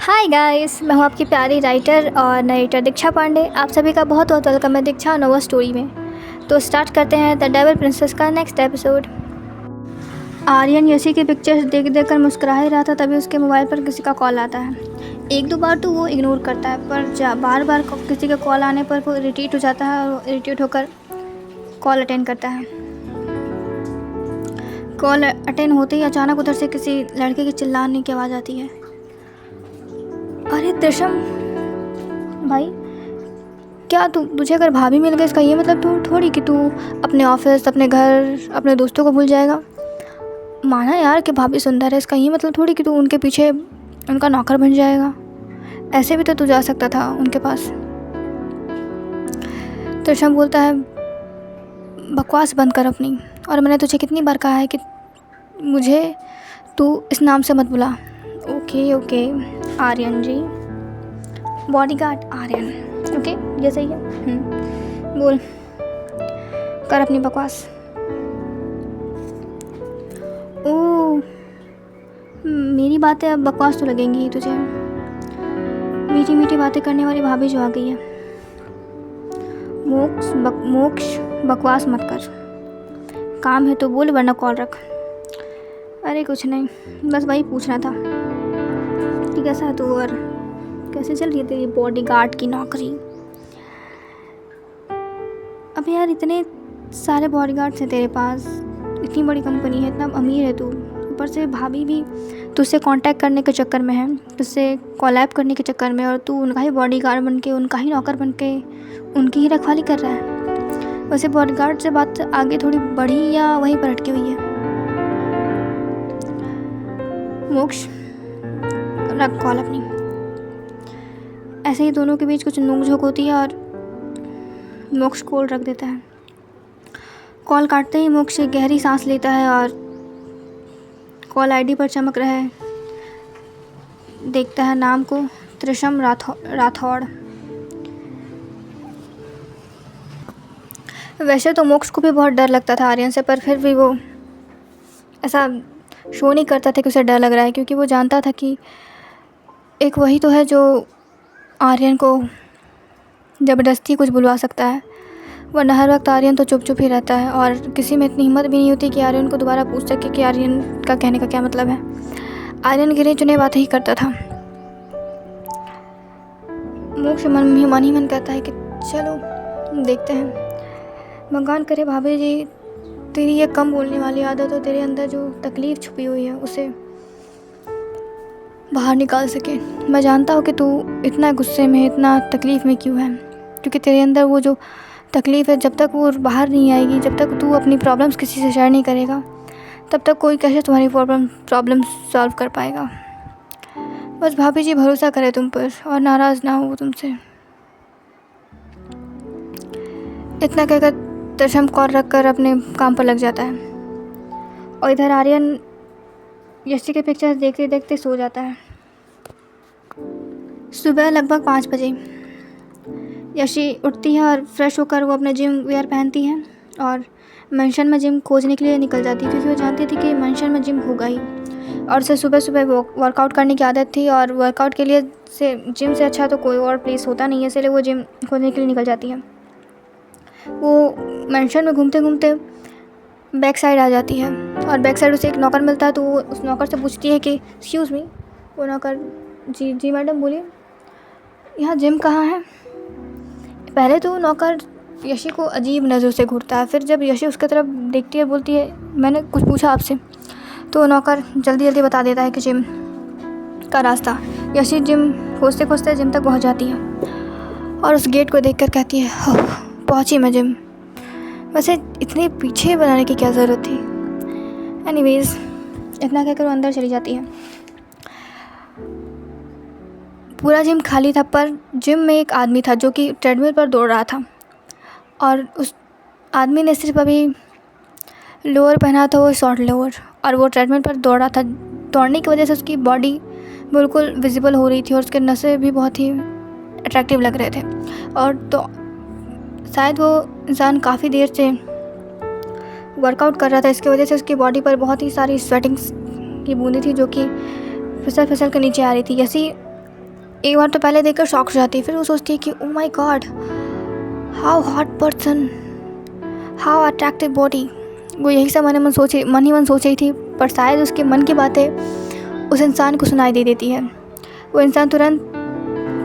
Hi guys, मैं हूँ आपकी प्यारी राइटर और नरेटर दीक्षा पांडे। आप सभी का बहुत बहुत वेलकम है दीक्षा नोवा स्टोरी में। तो स्टार्ट करते हैं द डेविल प्रिंसेस का नेक्स्ट एपिसोड। आर्यन यशी की पिक्चर्स देख देख कर मुस्कुरा ही रहा था, तभी उसके मोबाइल पर किसी का कॉल आता है। एक दो बार तो वो इग्नोर करता है, पर बार बार किसी का कॉल आने पर वो इरिटेट हो जाता है और इरिटेट होकर कॉल अटेंड करता है। कॉल अटेंड होते ही अचानक उधर से किसी लड़के की चिल्लाने की आवाज़ आती है। अरे त्रिशम भाई, क्या तुझे अगर भाभी मिल गई इसका ये मतलब तू थोड़ी कि तू अपने ऑफिस, अपने घर, अपने दोस्तों को भूल जाएगा। माना यार कि भाभी सुंदर है, इसका ये मतलब थोड़ी कि तू उनके पीछे उनका नौकर बन जाएगा। ऐसे भी तो तू जा सकता था उनके पास। त्रिशम बोलता है, बकवास बंद कर अपनी, और मैंने तुझे कितनी बार कहा है कि मुझे तू इस नाम से मत बुला। ओके ओके आर्यन जी, बॉडीगार्ड आर्यन। ओके ये सही है। बोल, कर अपनी बकवास। ओ, मेरी बातें अब बकवास तो लगेंगी ही तुझे। मीठी मीठी बातें करने वाली भाभी जो आ गई है। मोक्ष बकवास मत कर, काम है तो बोल वरना कॉल रख। अरे कुछ नहीं, बस वही पूछना था कि कैसा है तू और कैसे चल रही है तेरी बॉडीगार्ड की नौकरी। अब यार इतने सारे बॉडीगार्ड्स हैं तेरे पास, इतनी बड़ी कंपनी है, इतना अमीर है तू, ऊपर से भाभी भी तुझसे कांटेक्ट करने के चक्कर में है, तुझसे कोलैब करने के चक्कर में, और तू उनका ही बॉडीगार्ड बन के, उनका ही नौकर बन के उनकी ही रखवाली कर रहा है। वैसे बॉडीगार्ड से बात आगे थोड़ी बढ़ी या वहीं पर अटकी हुई है? मोक्ष रख कॉल अपनी। ऐसे ही दोनों के बीच कुछ नोक-झोंक होती है और मोक्ष कॉल रख देता है। कॉल काटते ही मोक्ष एक गहरी सांस लेता है और कॉल आईडी पर चमक रहा है, देखता है नाम को, त्रिशम राठौड़। वैसे तो मोक्ष को भी बहुत डर लगता था आर्यन से, पर फिर भी वो ऐसा शो नहीं करता था कि उसे डर लग रहा है, क्योंकि वो जानता था कि एक वही तो है जो आर्यन को ज़बरदस्ती कुछ बुलवा सकता है, वरना हर वक्त आर्यन तो चुप चुप ही रहता है और किसी में इतनी हिम्मत भी नहीं होती कि आर्यन को दोबारा पूछ सके कि आर्यन का कहने का क्या मतलब है। आर्यन गिने चुने बातें ही करता था। मोक्ष मन ही मन कहता है कि चलो देखते हैं, भगवान करे भाभी जी तेरी ये कम बोलने वाली आदत और तेरे अंदर जो तकलीफ़ छुपी हुई है उसे बाहर निकाल सके। मैं जानता हूँ कि तू इतना गुस्से में, इतना तकलीफ़ में क्यों है, क्योंकि तेरे अंदर वो जो तकलीफ़ है, जब तक वो बाहर नहीं आएगी, जब तक तू अपनी प्रॉब्लम्स किसी से शेयर नहीं करेगा, तब तक कोई कैसे तुम्हारी प्रॉब्लम सॉल्व कर पाएगा। बस भाभी जी भरोसा करे तुम पर और नाराज़ ना हो वो तुमसे। इतना कहकर त्रिशम कॉल रख कर अपने काम पर लग जाता है और इधर आर्यन यशी के पिक्चर्स देखते देखते सो जाता है। सुबह लगभग 5 बजे यशी उठती है और फ्रेश होकर वो अपने जिम वेयर पहनती है और मेंशन में जिम खोजने के लिए निकल जाती है, क्योंकि वो जानती थी कि मेंशन में जिम होगा ही, और उसे सुबह सुबह वर्कआउट करने की आदत थी, और वर्कआउट के लिए से जिम से अच्छा तो कोई और प्लेस होता नहीं है, इसलिए वो जिम खोजने के लिए निकल जाती है। वो मेंशन में घूमते घूमते बैक साइड आ जाती है और बैक साइड उसे एक नौकर मिलता है, तो वो उस नौकर से पूछती है कि एक्सक्यूज़ मी। वो नौकर, जी मैडम बोलिए, यहाँ जिम कहाँ है? पहले तो नौकर यशी को अजीब नज़रों से घूरता है, फिर जब यशी उसकी तरफ देखती है बोलती है, मैंने कुछ पूछा आपसे? तो नौकर जल्दी जल्दी बता देता है कि जिम का रास्ता। यशी जिम खोजते खोजते जिम तक पहुँच जाती है और उस गेट को देखकर कहती है, पहुँची मैं जिम। वैसे इतने पीछे बनाने की क्या ज़रूरत थी? एनीवेज़, इतना कहकर वो अंदर चली जाती है। पूरा जिम खाली था, पर जिम में एक आदमी था जो कि ट्रेडमिल पर दौड़ रहा था, और उस आदमी ने सिर्फ अभी लोअर पहना था, वो शॉर्ट लोअर, और वो ट्रेडमिल पर दौड़ रहा था। दौड़ने की वजह से उसकी बॉडी बिल्कुल विजिबल हो रही थी और उसके नसें भी बहुत ही अट्रैक्टिव लग रहे थे, और तो शायद वो इंसान काफ़ी देर से वर्कआउट कर रहा था, इसकी वजह से उसकी बॉडी पर बहुत ही सारी स्वेटिंग्स की बूंदें थी जो कि फिसल फिसल कर नीचे आ रही थी। यसी एक बार तो पहले देखकर शॉक हो जाती है, फिर वो सोचती है कि oh my God, how hot person, how attractive body. वो यही सब मन ही मन सोच रही थी, पर शायद उसके मन की बातें उस इंसान को सुनाई दे देती है। वो इंसान तुरंत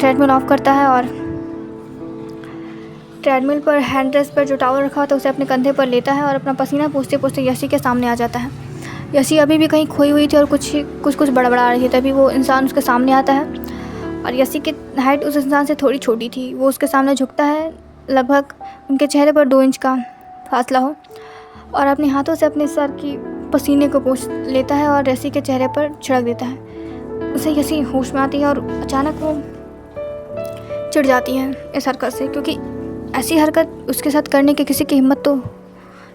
ट्रेडमिल ऑफ करता है और ट्रेडमिल पर हैंड रेस्ट पर जो टॉवल रखा होता है उसे अपने कंधे पर लेता है और अपना पसीना पोंछते पोंछते यशी के सामने आ जाता है। यशी अभी भी कहीं खोई हुई थी और कुछ बड़बड़ा रही थी। तभी वो इंसान उसके सामने आता है और यशी की हाइट उस इंसान से थोड़ी छोटी थी। वो उसके सामने झुकता है, लगभग उनके चेहरे पर 2 इंच का फासला हो, और अपने हाथों से अपने सर की पसीने को पोंछ लेता है और यशी के चेहरे पर छिड़क देता है। उसे यशी होश में आती है और अचानक वो चिढ़ जाती है इस हरकत से, क्योंकि ऐसी हरकत उसके साथ करने की किसी की हिम्मत तो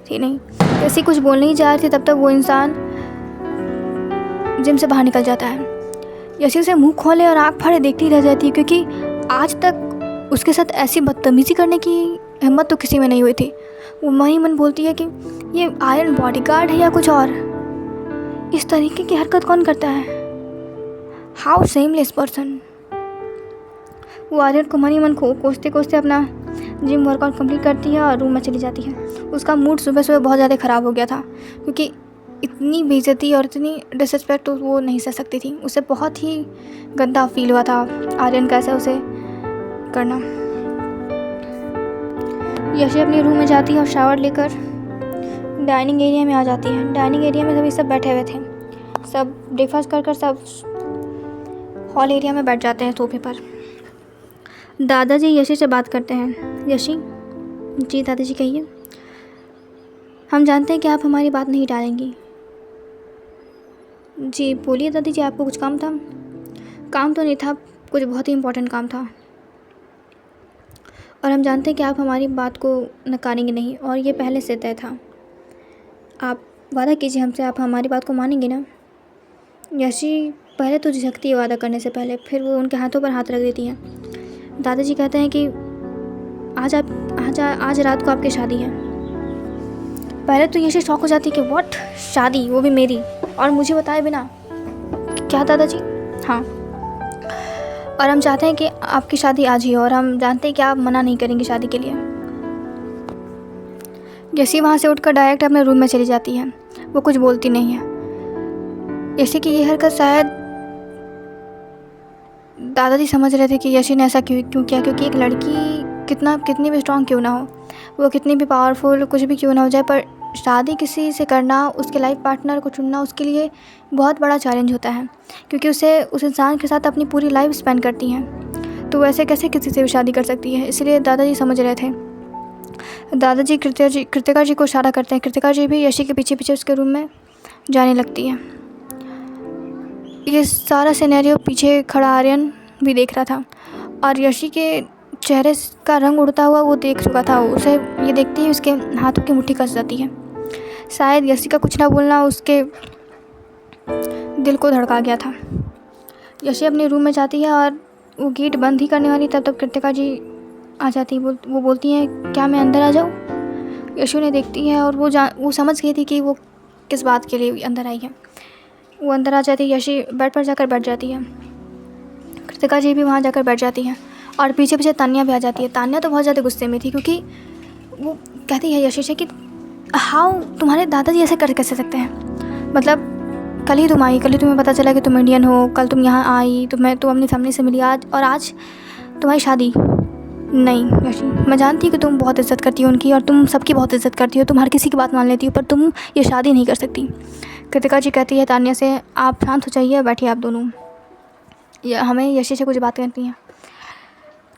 थी नहीं। यशी कुछ बोलने ही जा रही थी, तब तक वो इंसान जिम से बाहर निकल जाता है। यशी उसे मुंह खोले और आँख फाड़े देखती रह जाती है, क्योंकि आज तक उसके साथ ऐसी बदतमीज़ी करने की हिम्मत तो किसी में नहीं हुई थी। वो मन ही मन बोलती है कि ये आयरन बॉडीगार्ड है या कुछ और। इस तरीके की हरकत कौन करता है? How shameless person. वो आर्यन को मन ही मन कोसते कोसते अपना जिम वर्कआउट कंप्लीट करती है और रूम में चली जाती है। उसका मूड सुबह सुबह बहुत ज़्यादा ख़राब हो गया था, क्योंकि इतनी बेइज्जती और इतनी डिसरिस्पेक्ट तो वो नहीं सह सकती थी। उसे बहुत ही गंदा फील हुआ था आर्यन का ऐसा उसे करना। यशी अपने रूम में जाती है और शावर लेकर डाइनिंग एरिया में आ जाती है। डाइनिंग एरिया में सभी सब बैठे हुए थे। सब ब्रेकफास्ट कर सब हॉल एरिया में बैठ जाते हैं सोफे पर। दादाजी यशी से बात करते हैं। यशी, जी दादाजी कहिए। हम जानते हैं कि आप हमारी बात नहीं टालेंगी। जी बोलिए दादाजी, आपको कुछ काम था? काम तो नहीं था, कुछ बहुत ही इम्पोर्टेंट काम था, और हम जानते हैं कि आप हमारी बात को नकारेंगे नहीं, और ये पहले से तय था। आप वादा कीजिए हमसे, आप हमारी बात को मानेंगे ना? यशी पहले तो झिझकती है वादा करने से पहले, फिर वो उनके हाथों पर हाथ रख देती है। दादाजी कहते हैं कि आज रात को आपकी शादी है। पहले तो यशी शॉक हो जाती है कि व्हाट, शादी, वो भी मेरी, और मुझे बताए बिना? क्या दादाजी? हाँ, और हम चाहते हैं कि आपकी शादी आज ही हो, और हम जानते हैं कि आप मना नहीं करेंगी शादी के लिए। यशी वहाँ से उठकर डायरेक्ट अपने रूम में चली जाती है। वो कुछ बोलती नहीं है। यशी की ये हरकत शायद दादाजी समझ रहे थे कि यशी ने ऐसा क्यों किया, क्योंकि एक लड़की कितनी भी स्ट्रांग क्यों ना हो, वो कितनी भी पावरफुल कुछ भी क्यों ना हो जाए, पर शादी किसी से करना, उसके लाइफ पार्टनर को चुनना उसके लिए बहुत बड़ा चैलेंज होता है, क्योंकि उसे उस इंसान के साथ अपनी पूरी लाइफ स्पेंड करती हैं। तो वैसे कैसे किसी से भी शादी कर सकती है? इसलिए दादाजी समझ रहे थे। दादाजी कृतिका जी को इशारा करते हैं। कृतिका जी भी यशी के पीछे पीछे उसके रूम में जाने लगती है। ये सारा सिनेरियो पीछे खड़ा आर्यन भी देख रहा था, और यशी के चेहरे का रंग उड़ता हुआ वो देख चुका था। उसे ये देखते ही उसके हाथों की मुट्ठी कस जाती है। शायद यशी का कुछ ना बोलना उसके दिल को धड़का गया था। यशी अपने रूम में जाती है और वो गेट बंद ही करने वाली, तब तक कृतिका जी आ जाती। वो बोलती हैं, क्या मैं अंदर आ जाऊँ? यशी उन्हें देखती है और वो समझ गई थी कि वो किस बात के लिए अंदर आई है। वो अंदर आ जाती है। यशी बेड पर जाकर बैठ जाती है। कृतिका जी भी वहाँ जाकर बैठ जाती हैं, और पीछे पीछे तान्या भी आ जाती है। तान्या तो बहुत ज़्यादा गुस्से में थी, क्योंकि वो कहती है यशी से कि हाउ, तुम्हारे दादाजी ऐसे कर कैसे सकते हैं? मतलब कल ही तुम आई, कल ही तुम्हें पता चला कि तुम इंडियन हो, कल तुम यहाँ आई, तुम अपनी फैमिली से मिली, आज तुम्हारी शादी। नहीं यशी, मैं जानती हूँ कि तुम बहुत इज्जत करती हो उनकी, और तुम सबकी बहुत इज्जत करती हो, तुम हर किसी की बात मान लेती हो, पर तुम ये शादी नहीं कर सकती। कृतिका जी कहती है तान्या से, आप शांत हो जाइए, बैठिए आप दोनों, हमें यशी से कुछ बात करती हैं।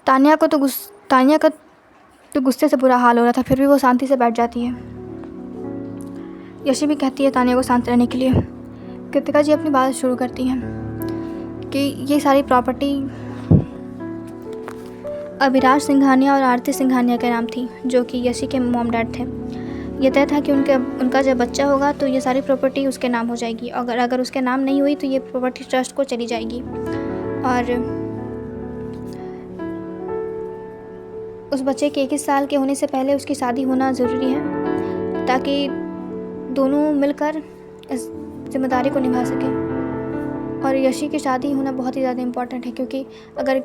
तान्या का तो गुस्से से बुरा हाल हो रहा था, फिर भी वो शांति से बैठ जाती है। यशी भी कहती है तान्या को शांत रहने के लिए। कृतिका जी अपनी बात शुरू करती हैं कि ये सारी प्रॉपर्टी अभिराज सिंघानिया और आरती सिंघानिया के नाम थी, जो कि यशी के मॉम डैड थे। ये तय था कि उनका जब बच्चा होगा तो ये सारी प्रॉपर्टी उसके नाम हो जाएगी, अगर उसके नाम नहीं हुई तो ये प्रॉपर्टी ट्रस्ट को चली जाएगी, और उस बच्चे के 21 साल के होने से पहले उसकी शादी होना ज़रूरी है, ताकि दोनों मिलकर इस जिम्मेदारी को निभा सकें। और यशी की शादी होना बहुत ही ज़्यादा इम्पॉर्टेंट है, क्योंकि अगर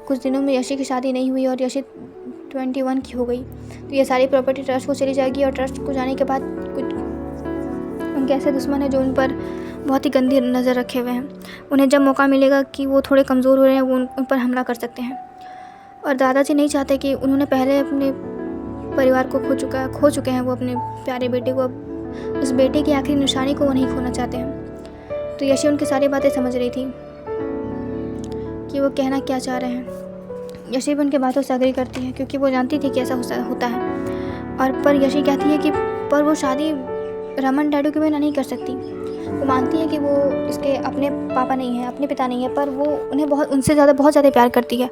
कुछ दिनों में यशी की शादी नहीं हुई और यशी 21 की हो गई तो ये सारी प्रॉपर्टी ट्रस्ट को चली जाएगी, और ट्रस्ट को जाने के बाद कुछ उनके ऐसे दुश्मन हैं जो उन पर बहुत ही गंदी नज़र रखे हुए हैं। उन्हें जब मौका मिलेगा कि वो थोड़े कमज़ोर हो रहे हैं, वो उन पर हमला कर सकते हैं। और दादाजी नहीं चाहते कि उन्होंने पहले अपने परिवार को खो चुके हैं वो अपने प्यारे बेटे को, अब उस बेटे की आखिरी निशानी को वो नहीं खोना चाहते हैं। तो यशी उनकी सारी बातें समझ रही थी कि वो कहना क्या चाह रहे हैं। यशी भी उनके बातों से एग्री करती है, क्योंकि वो जानती थी कि ऐसा होता है। और पर यशी कहती है कि पर वो शादी रमन डैडू के बिना नहीं कर सकती। वो मानती है कि वो इसके अपने पापा नहीं है, अपने पिता नहीं है, पर वो उन्हें बहुत ज़्यादा प्यार करती है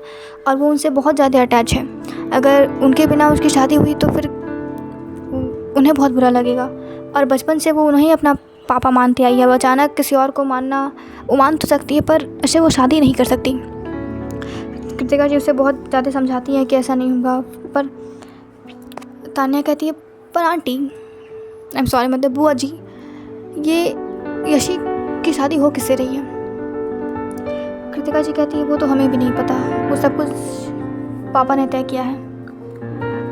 और वो उनसे बहुत ज़्यादा अटैच है। अगर उनके बिना उसकी शादी हुई तो फिर उन्हें बहुत बुरा लगेगा। और बचपन से वो उन्हें अपना पापा मानती आई है। वो अचानक किसी और को मानना, वो मान तो सकती है पर ऐसे वो शादी नहीं कर सकती। कृतिका जी उसे बहुत ज़्यादा समझाती हैं कि ऐसा नहीं होगा, पर तान्या कहती है पर आंटी, आई एम सॉरी, मतलब बुआ जी, ये यशी की शादी हो किससे रही है? कृतिका जी कहती है वो तो हमें भी नहीं पता, वो सब कुछ पापा ने तय किया है।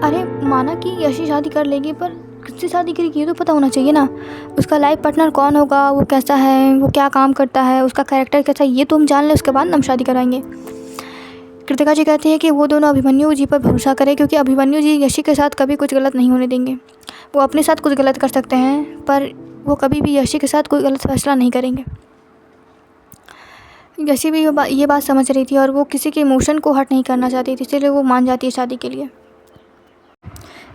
अरे माना कि यशी शादी कर लेगी, पर किससे शादी करेगी ये तो पता होना चाहिए ना। उसका लाइफ पार्टनर कौन होगा, वो कैसा है, वो क्या काम करता है, उसका कैरेक्टर कैसा है, ये तो हम जान लें, उसके बाद हम शादी कराएंगे। कृतिका जी कहती है कि वो दोनों अभिमन्यु जी पर भरोसा करें, क्योंकि अभिमन्यु जी यशी के साथ कभी कुछ गलत नहीं होने देंगे। वो अपने साथ कुछ गलत कर सकते हैं पर वो कभी भी यशी के साथ कोई गलत फैसला नहीं करेंगे। यशी भी ये बात समझ रही थी और वो किसी के इमोशन को हर्ट नहीं करना चाहती थी, इसलिए वो मान जाती है शादी के लिए।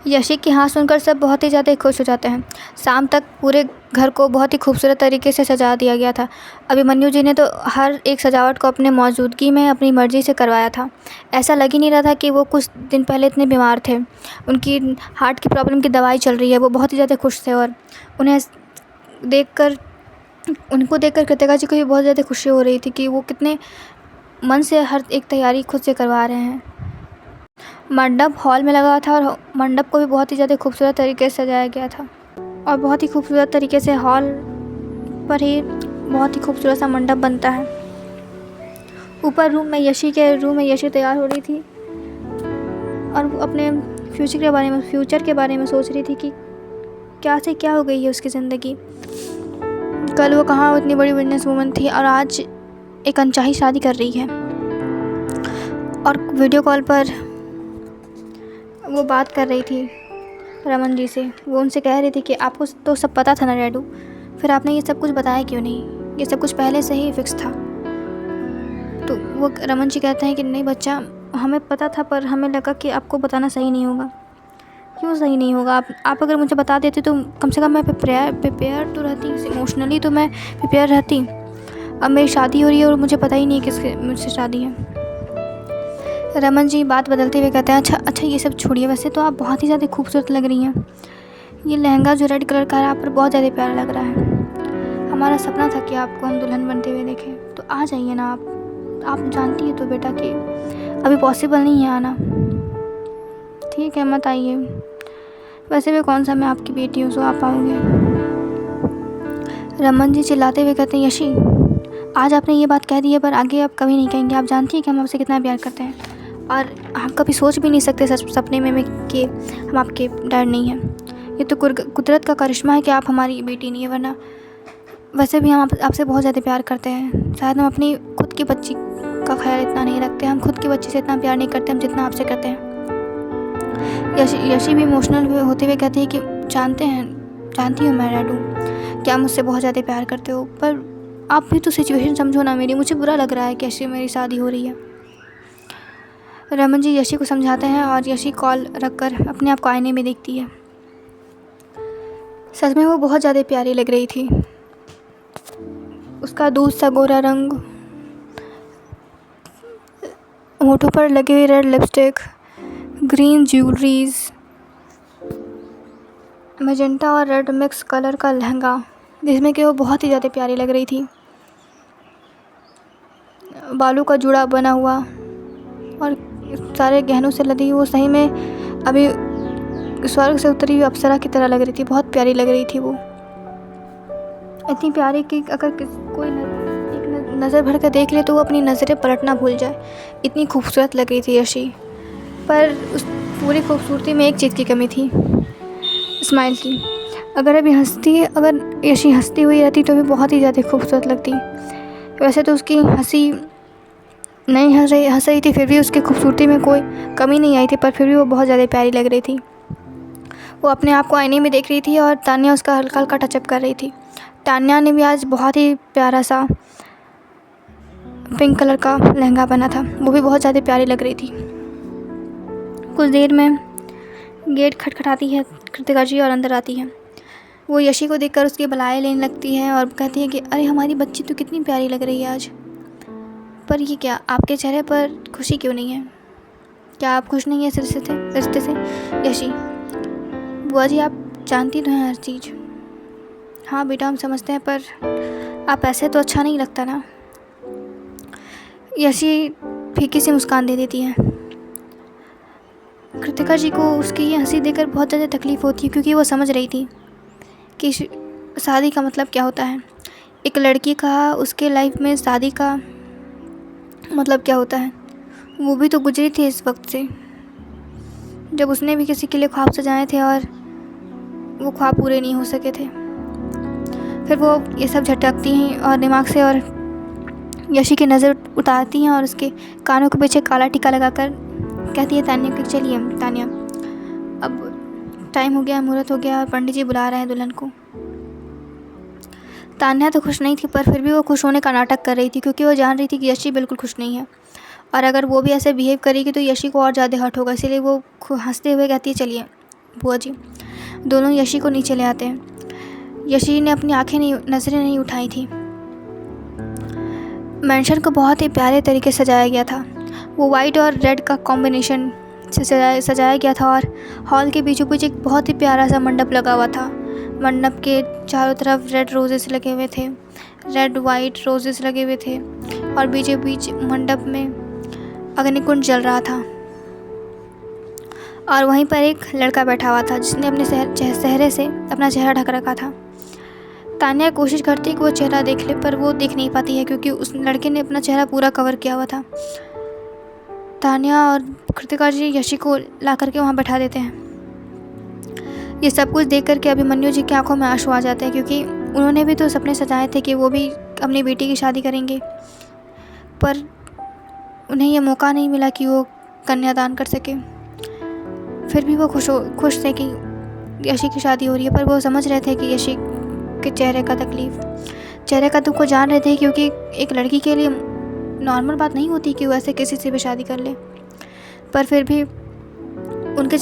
यशी की हाँ सुनकर सब बहुत ही ज़्यादा खुश हो जाते हैं। शाम तक पूरे घर को बहुत ही खूबसूरत तरीके से सजा दिया गया था। अभिमन्यु जी ने तो हर एक सजावट को अपने मौजूदगी में अपनी मर्ज़ी से करवाया था। ऐसा लग ही नहीं रहा था कि वो कुछ दिन पहले इतने बीमार थे। उनकी हार्ट की प्रॉब्लम की दवाई चल रही है। वो बहुत ही ज़्यादा खुश थे और उनको देखकर कृतिका जी को भी बहुत ज़्यादा खुशी हो रही थी कि वो कितने मन से हर एक तैयारी खुद से करवा रहे हैं। मंडप हॉल में लगा था और मंडप को भी बहुत ही ज़्यादा खूबसूरत तरीके से सजाया गया था और बहुत ही खूबसूरत तरीके से हॉल पर ही बहुत ही खूबसूरत सा मंडप बनता है। ऊपर यशी तैयार हो रही थी और वो अपने फ्यूचर के बारे में सोच रही थी कि क्या से क्या हो गई है उसकी ज़िंदगी। कल वो कहाँ इतनी बड़ी बिजनेस वूमन थी और आज एक अनचाही शादी कर रही है। और वीडियो कॉल पर वो बात कर रही थी रमन जी से। वो उनसे कह रही थी कि आपको तो सब पता था ना डैडू, फिर आपने ये सब कुछ बताया क्यों नहीं? ये सब कुछ पहले से ही फिक्स था। तो वो रमन जी कहते हैं कि नहीं बच्चा, हमें पता था पर हमें लगा कि आपको बताना सही नहीं होगा। क्यों सही नहीं होगा? आप अगर मुझे बता देते तो कम से कम मैं प्रिपेयर तो रहती, इमोशनली तो मैं प्रिपेयर रहती। अब मेरी शादी हो रही है और मुझे पता ही नहीं है किसके मुझसे शादी है। रमन जी बात बदलते हुए कहते हैं अच्छा ये सब छोड़िए, वैसे तो आप बहुत ही ज़्यादा खूबसूरत लग रही हैं। ये लहंगा जो रेड कलर का है आप पर बहुत ज़्यादा प्यारा लग रहा है। हमारा सपना था कि आपको हम दुल्हन बनते हुए देखें, तो आ जाइए ना आप जानती है तो बेटा कि अभी पॉसिबल नहीं है आना। ठीक है मत आइए, वैसे भी कौन सा मैं आपकी बेटी हूँ सो आप आओगे। रमन जी चिल्लाते हुए कहते हैं यशी, आज आपने ये बात कह दी है पर आगे आप कभी नहीं कहेंगे। आप जानती हैं कि हम आपसे कितना प्यार करते हैं और हम कभी सोच भी नहीं सकते सपने में कि हम आपके डैड नहीं हैं। ये तो कुदरत का करिश्मा है कि आप हमारी बेटी नहीं है, वरना वैसे भी हम आपसे बहुत ज़्यादा प्यार करते हैं। शायद हम अपनी खुद की बच्ची का ख्याल इतना नहीं रखते, हम खुद की बच्ची से इतना प्यार नहीं करते हम जितना आपसे करते हैं। यशी भी इमोशनल होते हुए कहती है कि जानती हूँ मैं डैडू कि आप मुझसे बहुत ज़्यादा प्यार करते हो, पर आप भी तो सिचुएशन समझो ना मेरी। मुझे बुरा लग रहा है कि यशी मेरी शादी हो रही है। रमन जी यशी को समझाते हैं और यशी कॉल रखकर अपने आप को आईने में देखती है। सच में वो बहुत ज़्यादा प्यारी लग रही थी। उसका दूध सा गोरा रंग, होठों पर लगे हुए red lipstick, green jewelleries, magenta और रेड मिक्स कलर का लहंगा, जिसमें कि वो बहुत ही ज़्यादा प्यारी लग रही थी। बालों का जुड़ा बना हुआ और सारे गहनों से लदी, वो सही में अभी स्वर्ग से उतरी हुई अप्सरा की तरह लग रही थी। बहुत प्यारी लग रही थी वो, इतनी प्यारी कि अगर कोई नज़र भर कर देख ले तो वो अपनी नज़रें पलटना भूल जाए, इतनी खूबसूरत लग रही थी यशी। पर उस पूरी खूबसूरती में एक चीज़ की कमी थी, स्माइल की। अगर यशी हंसती हुई रहती तो भी बहुत ही ज़्यादा खूबसूरत लगती। वैसे तो उसकी हंसी नहीं हंस रही थी, फिर भी उसकी खूबसूरती में कोई कमी नहीं आई थी, पर फिर भी वो बहुत ज़्यादा प्यारी लग रही थी। वो अपने आप को आईने में देख रही थी और तान्या उसका हल्का हल्का टचअप कर रही थी। तान्या ने भी आज बहुत ही प्यारा सा पिंक कलर का लहंगा पहना था, वो भी बहुत ज़्यादा प्यारी लग रही थी। कुछ देर में गेट खटखटाती है कृतिका जी और अंदर आती है। वो यशी को देखकर उसकी बलाई लेने लगती है और कहती है कि अरे हमारी बच्ची तो कितनी प्यारी लग रही है आज। पर ये क्या, आपके चेहरे पर खुशी क्यों नहीं है? क्या आप खुश नहीं हैं इस रिश्ते से? यशी, बुआ जी आप जानती तो हैं हर चीज़। हाँ बेटा हम समझते हैं, पर आप ऐसे तो अच्छा नहीं लगता ना। यशी फीकी सी मुस्कान दे देती है। कृतिका जी को उसकी ये हंसी देखकर बहुत ज़्यादा तकलीफ़ होती है, क्योंकि वो समझ रही थी कि शादी का मतलब क्या होता है। एक लड़की का उसके लाइफ में शादी का मतलब क्या होता है, वो भी तो गुजरी थी इस वक्त से, जब उसने भी किसी के लिए ख्वाब सजाए थे और वो ख्वाब पूरे नहीं हो सके थे। फिर वो ये सब झटकती हैं और दिमाग से और यशी की नज़र उतारती हैं और उसके कानों के पीछे काला टीका लगाकर कहती है तान्या कि चलिए तान्या, अब टाइम हो गया, मुहूर्त हो गया और पंडित जी बुला रहे हैं दुल्हन को। तान्या तो खुश नहीं थी, पर फिर भी वो खुश होने का नाटक कर रही थी, क्योंकि वो जान रही थी कि यशी बिल्कुल खुश नहीं है और अगर वो भी ऐसे बिहेव करेगी तो यशी को और ज़्यादा हर्ट होगा। इसीलिए वो हंसते हुए कहती है चलिए बुआ जी। दोनों यशी को नीचे ले आते हैं। यशी ने अपनी नज़रें नहीं उठाई थी। मेंशन को बहुत ही प्यारे तरीके से सजाया गया था। वो वाइट और रेड का कॉम्बिनेशन से सजाया गया था और हॉल के बीचों बीच एक बहुत ही प्यारा सा मंडप लगा हुआ था। मंडप के चारों तरफ रेड रोजेस लगे हुए थे, रेड वाइट रोजेस लगे हुए थे और बीचों बीच मंडप में अग्निकुंड जल रहा था और वहीं पर एक लड़का बैठा हुआ था जिसने अपने चेहरे से अपना चेहरा ढक रखा था। तान्या कोशिश करती है कि वो चेहरा देख ले, पर वो देख नहीं पाती है क्योंकि उस लड़के ने अपना चेहरा पूरा कवर किया हुआ था। तान्या और कृतिका जी यशी को ला करके वहाँ बैठा देते हैं। ये सब कुछ देख कर के अभिमन्यु जी की आंखों में आंसू आ जाते हैं, क्योंकि उन्होंने भी तो सपने सजाए थे कि वो भी अपनी बेटी की शादी करेंगे, पर उन्हें ये मौका नहीं मिला कि वो कन्यादान कर सके। फिर भी वो खुश थे कि यशी की शादी हो रही है, पर वो समझ रहे थे कि यशी के चेहरे का दुख को जान रहे थे, क्योंकि एक लड़की के लिए नॉर्मल बात नहीं होती कि वो ऐसे किसी से भी शादी कर ले। पर फिर भी उनके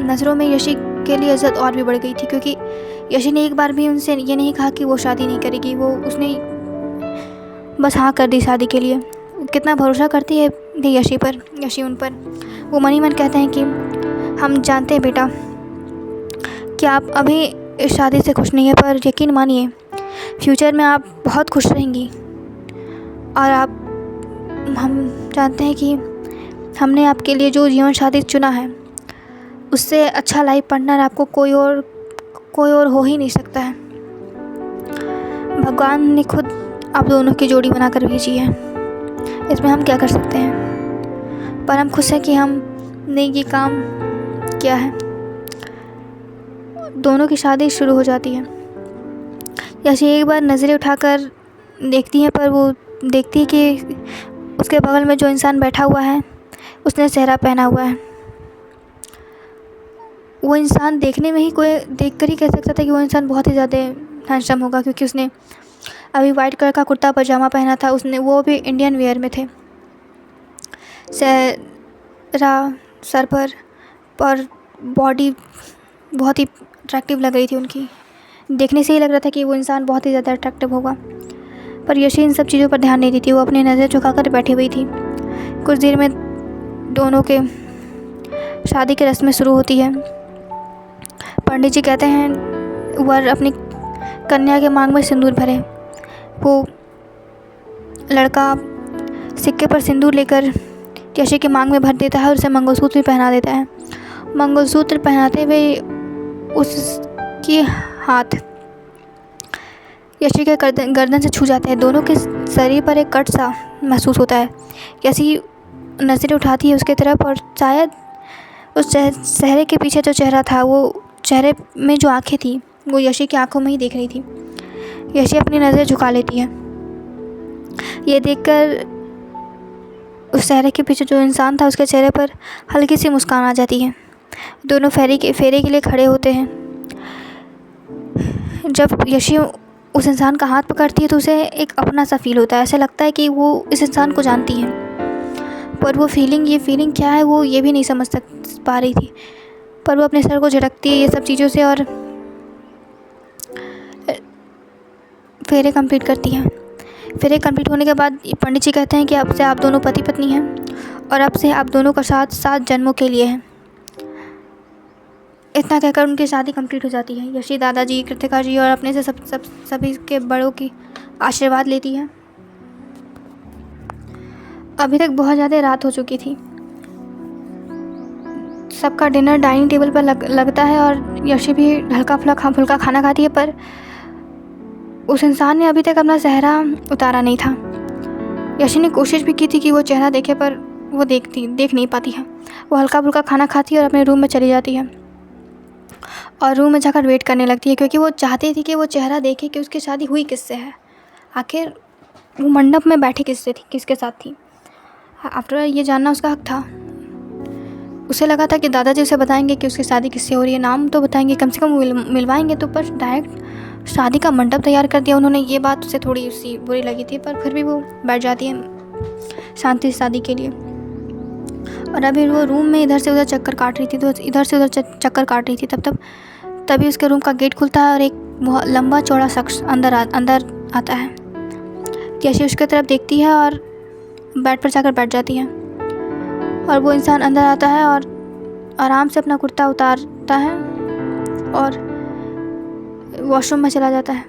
नज़रों में यशी के लिए इज़्ज़त और भी बढ़ गई थी, क्योंकि यशी ने एक बार भी उनसे ये नहीं कहा कि वो शादी नहीं करेगी। उसने बस हाँ कर दी शादी के लिए। कितना भरोसा करती है यशी उन पर। वो मन ही मन कहते हैं कि हम जानते हैं बेटा कि आप अभी इस शादी से खुश नहीं है, पर यकीन मानिए फ्यूचर में आप बहुत खुश रहेंगी और हम जानते हैं कि हमने आपके लिए जो जीवन साथी चुना है उससे अच्छा लाइफ पार्टनर आपको कोई और हो ही नहीं सकता है। भगवान ने खुद आप दोनों की जोड़ी बनाकर भेजी है, इसमें हम क्या कर सकते हैं। पर हम खुश हैं कि हमने ये काम किया है। दोनों की शादी शुरू हो जाती है। यशी एक बार नज़रें उठाकर देखती है, पर वो देखती है कि उसके बगल में जो इंसान बैठा हुआ है उसने सेहरा पहना हुआ है। वो इंसान देखने में ही कोई देखकर ही कह सकता था कि वो इंसान बहुत ही ज़्यादा हैंडसम होगा, क्योंकि उसने अभी वाइट कलर का कुर्ता पजामा पहना था। वो भी इंडियन वेयर में थे। सेहरा सर पर और बॉडी बहुत ही अट्रैक्टिव लग रही थी उनकी। देखने से ही लग रहा था कि वो इंसान बहुत ही ज़्यादा अट्रैक्टिव होगा, पर यशी इन सब चीज़ों पर ध्यान नहीं देती। वो अपनी नज़र झुकाकर बैठी हुई थी। कुछ देर में दोनों के शादी की रस्में शुरू होती है। पंडित जी कहते हैं वर अपनी कन्या के मांग में सिंदूर भरे। वो लड़का सिक्के पर सिंदूर लेकर यशी के मांग में भर देता है और उसे मंगलसूत्र भी पहना देता है। मंगलसूत्र पहनाते हुए उसके हाथ यशी के गर्दन से छू जाते हैं। दोनों के शरीर पर एक कट सा महसूस होता है। यशी नज़रें उठाती है उसके तरफ और शायद उस चेहरे के पीछे जो चेहरा था, वो चेहरे में जो आँखें थी वो यशी की आंखों में ही देख रही थी। यशी अपनी नज़रें झुका लेती है। ये देखकर उस चेहरे के पीछे जो इंसान था उसके चेहरे पर हल्की सी मुस्कान आ जाती है। दोनों फेरे के लिए खड़े होते हैं। जब यशी उस इंसान का हाथ पकड़ती है तो उसे एक अपना सा फील होता है। ऐसा लगता है कि वो इस इंसान को जानती है, पर वो ये फीलिंग क्या है वो ये भी नहीं समझ पा रही थी। पर वो अपने सर को झटकती है ये सब चीज़ों से और फेरे कंप्लीट करती है। फेरे कंप्लीट होने के बाद पंडित जी कहते हैं कि अब से आप दोनों पति पत्नी हैं और अब से आप दोनों का साथ 7 जन्मों के लिए है। इतना कहकर उनकी शादी कंप्लीट हो जाती है। यशी दादाजी, कृतिका जी और अपने से सभी के बड़ों की आशीर्वाद लेती है। अभी तक बहुत ज़्यादा रात हो चुकी थी। सबका डिनर डाइनिंग टेबल पर लगता है और यशी भी हल्का फुल्का खाना खाती है, पर उस इंसान ने अभी तक अपना चेहरा उतारा नहीं था। यशी ने कोशिश भी की थी कि वो चेहरा देखे, पर वो देख नहीं पाती है। वो हल्का फुल्का खाना खाती है और अपने रूम में चली जाती है और रूम में जाकर वेट करने लगती है, क्योंकि वो चाहती थी कि वो चेहरा देखे कि उसकी शादी हुई किससे है, आखिर वो मंडप में बैठी किसके साथ थी। आफ्टर ये जानना उसका हक था। उसे लगा था कि दादाजी उसे बताएंगे कि उसकी शादी किससे हो रही है, नाम तो बताएंगे, कम से कम मिलवाएंगे तो, पर डायरेक्ट शादी का मंडप तैयार कर दिया उन्होंने। ये बात उसे थोड़ी सी बुरी लगी थी, पर फिर भी वो बैठ जाती है शांति से शादी के लिए। और अभी वो रूम में इधर से उधर चक्कर काट रही थी, तभी उसके रूम का गेट खुलता है और एक बहुत लंबा चौड़ा शख्स अंदर आता है। यशी उसकी तरफ देखती है और बेड पर जाकर बैठ जाती है और वो इंसान अंदर आता है और आराम से अपना कुर्ता उतारता है और वॉशरूम में चला जाता है।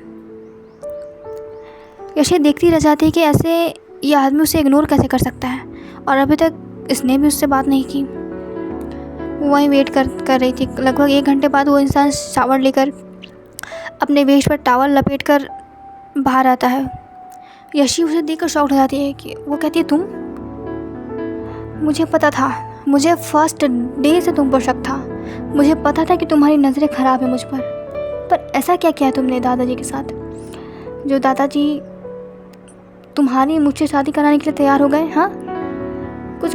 यशी देखती रह जाती है कि ऐसे ये आदमी उसे इग्नोर कैसे कर सकता है, और अभी तक इसने भी उससे बात नहीं की। वो वहीं वेट कर रही थी। लगभग 1 घंटे बाद वो इंसान शावर लेकर अपने वेश पर टॉवल लपेट कर बाहर आता है। यशी उसे देखकर शॉक्ड हो जाती है कि वो कहती है, तुम? मुझे पता था, मुझे फर्स्ट डे से तुम पर शक था। मुझे पता था कि तुम्हारी नज़रें ख़राब है मुझ पर ऐसा क्या किया तुमने दादाजी के साथ, जो दादाजी तुम्हारी मुझसे शादी कराने के लिए तैयार हो गए? हाँ, कुछ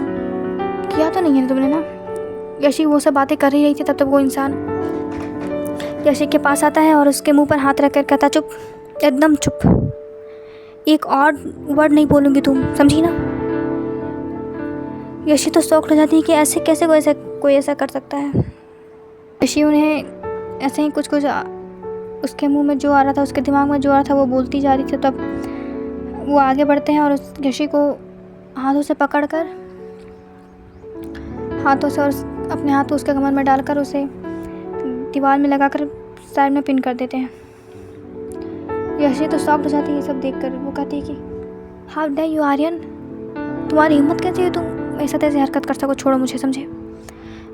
किया तो नहीं है तुमने ना? यशी वो सब बातें कर ही रही थी, तब तक वो इंसान यशी के पास आता है और उसके मुंह पर हाथ रखकर कहता, चुप, एकदम चुप, एक और वर्ड नहीं बोलूँगी, तुम समझी ना? यशी तो शॉक हो जाती है कि ऐसे कैसे कोई ऐसा कर सकता है। यशी उन्हें ऐसे ही कुछ उसके मुंह में जो आ रहा था, उसके दिमाग में जो आ रहा था वो बोलती जा रही थी। तब वो आगे बढ़ते हैं और उस यशी को हाथों से पकड़कर और अपने हाथ उसके कमर में डालकर उसे दीवार में लगाकर साइड में पिन कर देते हैं। यशी तो शॉक्ड हो जाती है ये सब देखकर। वो कहती है कि हाउ डे यू आर्यन, तुम्हारी हिम्मत कैसे है, तुम ऐसा तैसे हरकत कर सको? छोड़ो मुझे, समझे?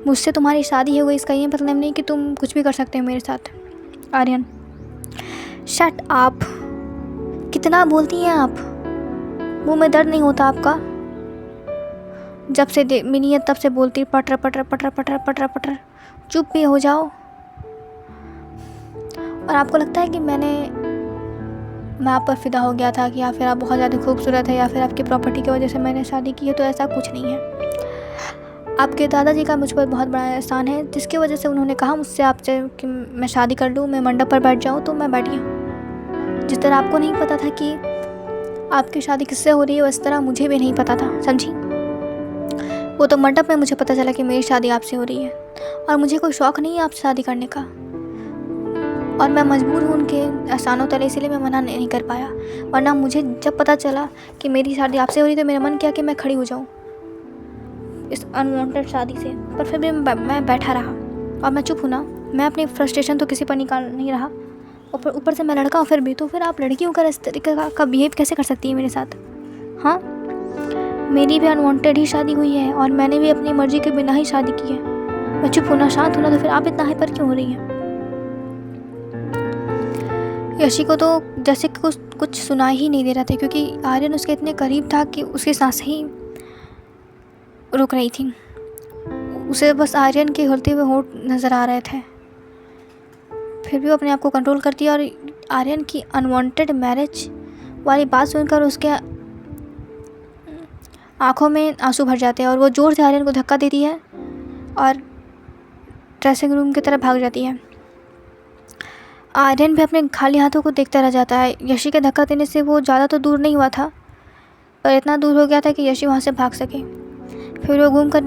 मुझसे तुम्हारी शादी हो गई, इसका ये मतलब नहीं कि तुम कुछ भी कर सकते हो मेरे साथ। आर्यन, शट अप, कितना बोलती हैं आप? मुंह में दर्द नहीं होता आपका? जब से मिली है तब से बोलती पटर पटर पटर पटर पटर पटर, चुप भी हो जाओ। और आपको लगता है कि मैं आप पर फिदा हो गया था, कि या फिर आप बहुत ज़्यादा खूबसूरत है, या फिर आपकी प्रॉपर्टी की वजह से मैंने शादी की है? तो ऐसा कुछ नहीं है। आपके दादाजी का मुझ पर बहुत बड़ा एहसान है, जिसकी वजह से उन्होंने कहा मुझसे आपसे कि मैं शादी कर लूँ, मैं मंडप पर बैठ जाऊँ, तो मैं बैठ गया। जिस तरह आपको नहीं पता था कि आपकी शादी किससे हो रही है, उस तरह मुझे भी नहीं पता था, समझी? वो तो मंडप में मुझे पता चला कि मेरी शादी आपसे हो रही है, और मुझे कोई शौक़ नहीं है आपसे शादी करने का, और मैं मजबूर हूँ उनके एहसानों तले, इसलिए मैं मना नहीं कर पाया। वरना मुझे जब पता चला कि मेरी शादी आपसे हो रही तो मेरा मन किया कि मैं खड़ी हो जाऊँ इस अनवांटेड शादी से, पर फिर भी मैं बैठा रहा और मैं चुप हूँ ना। मैं अपनी फ्रस्ट्रेशन तो किसी पर निकाल नहीं रहा, ऊपर से मैं लड़का हूँ फिर आप लड़की होकर इस तरीके का बिहेव कैसे कर सकती है मेरे साथ? हाँ, मेरी भी अनवांटेड ही शादी हुई है और मैंने भी अपनी मर्जी के बिना ही शादी की है। मैं चुप होना, शांत होना, तो फिर आप इतना हाइपर क्यों हो रही हैं? यशी को तो जैसे कुछ कुछ सुनाई ही नहीं दे रहा था, क्योंकि आर्यन उसके इतने करीब था कि उसकी सांसें ही रुक रही थी। उसे बस आर्यन के हिलते हुए होंठ नज़र आ रहे थे। फिर भी वो अपने आप को कंट्रोल करती है, और आर्यन की अनवांटेड मैरिज वाली बात सुनकर उसके आंखों में आंसू भर जाते हैं, और वो जोर से आर्यन को धक्का देती है और ड्रेसिंग रूम की तरफ भाग जाती है। आर्यन भी अपने खाली हाथों को देखता रह जाता है। यशी के धक्का देने से वो ज़्यादा तो दूर नहीं हुआ था, पर इतना दूर हो गया था कि यशी वहाँ से भाग सके। फिर वो घूम कर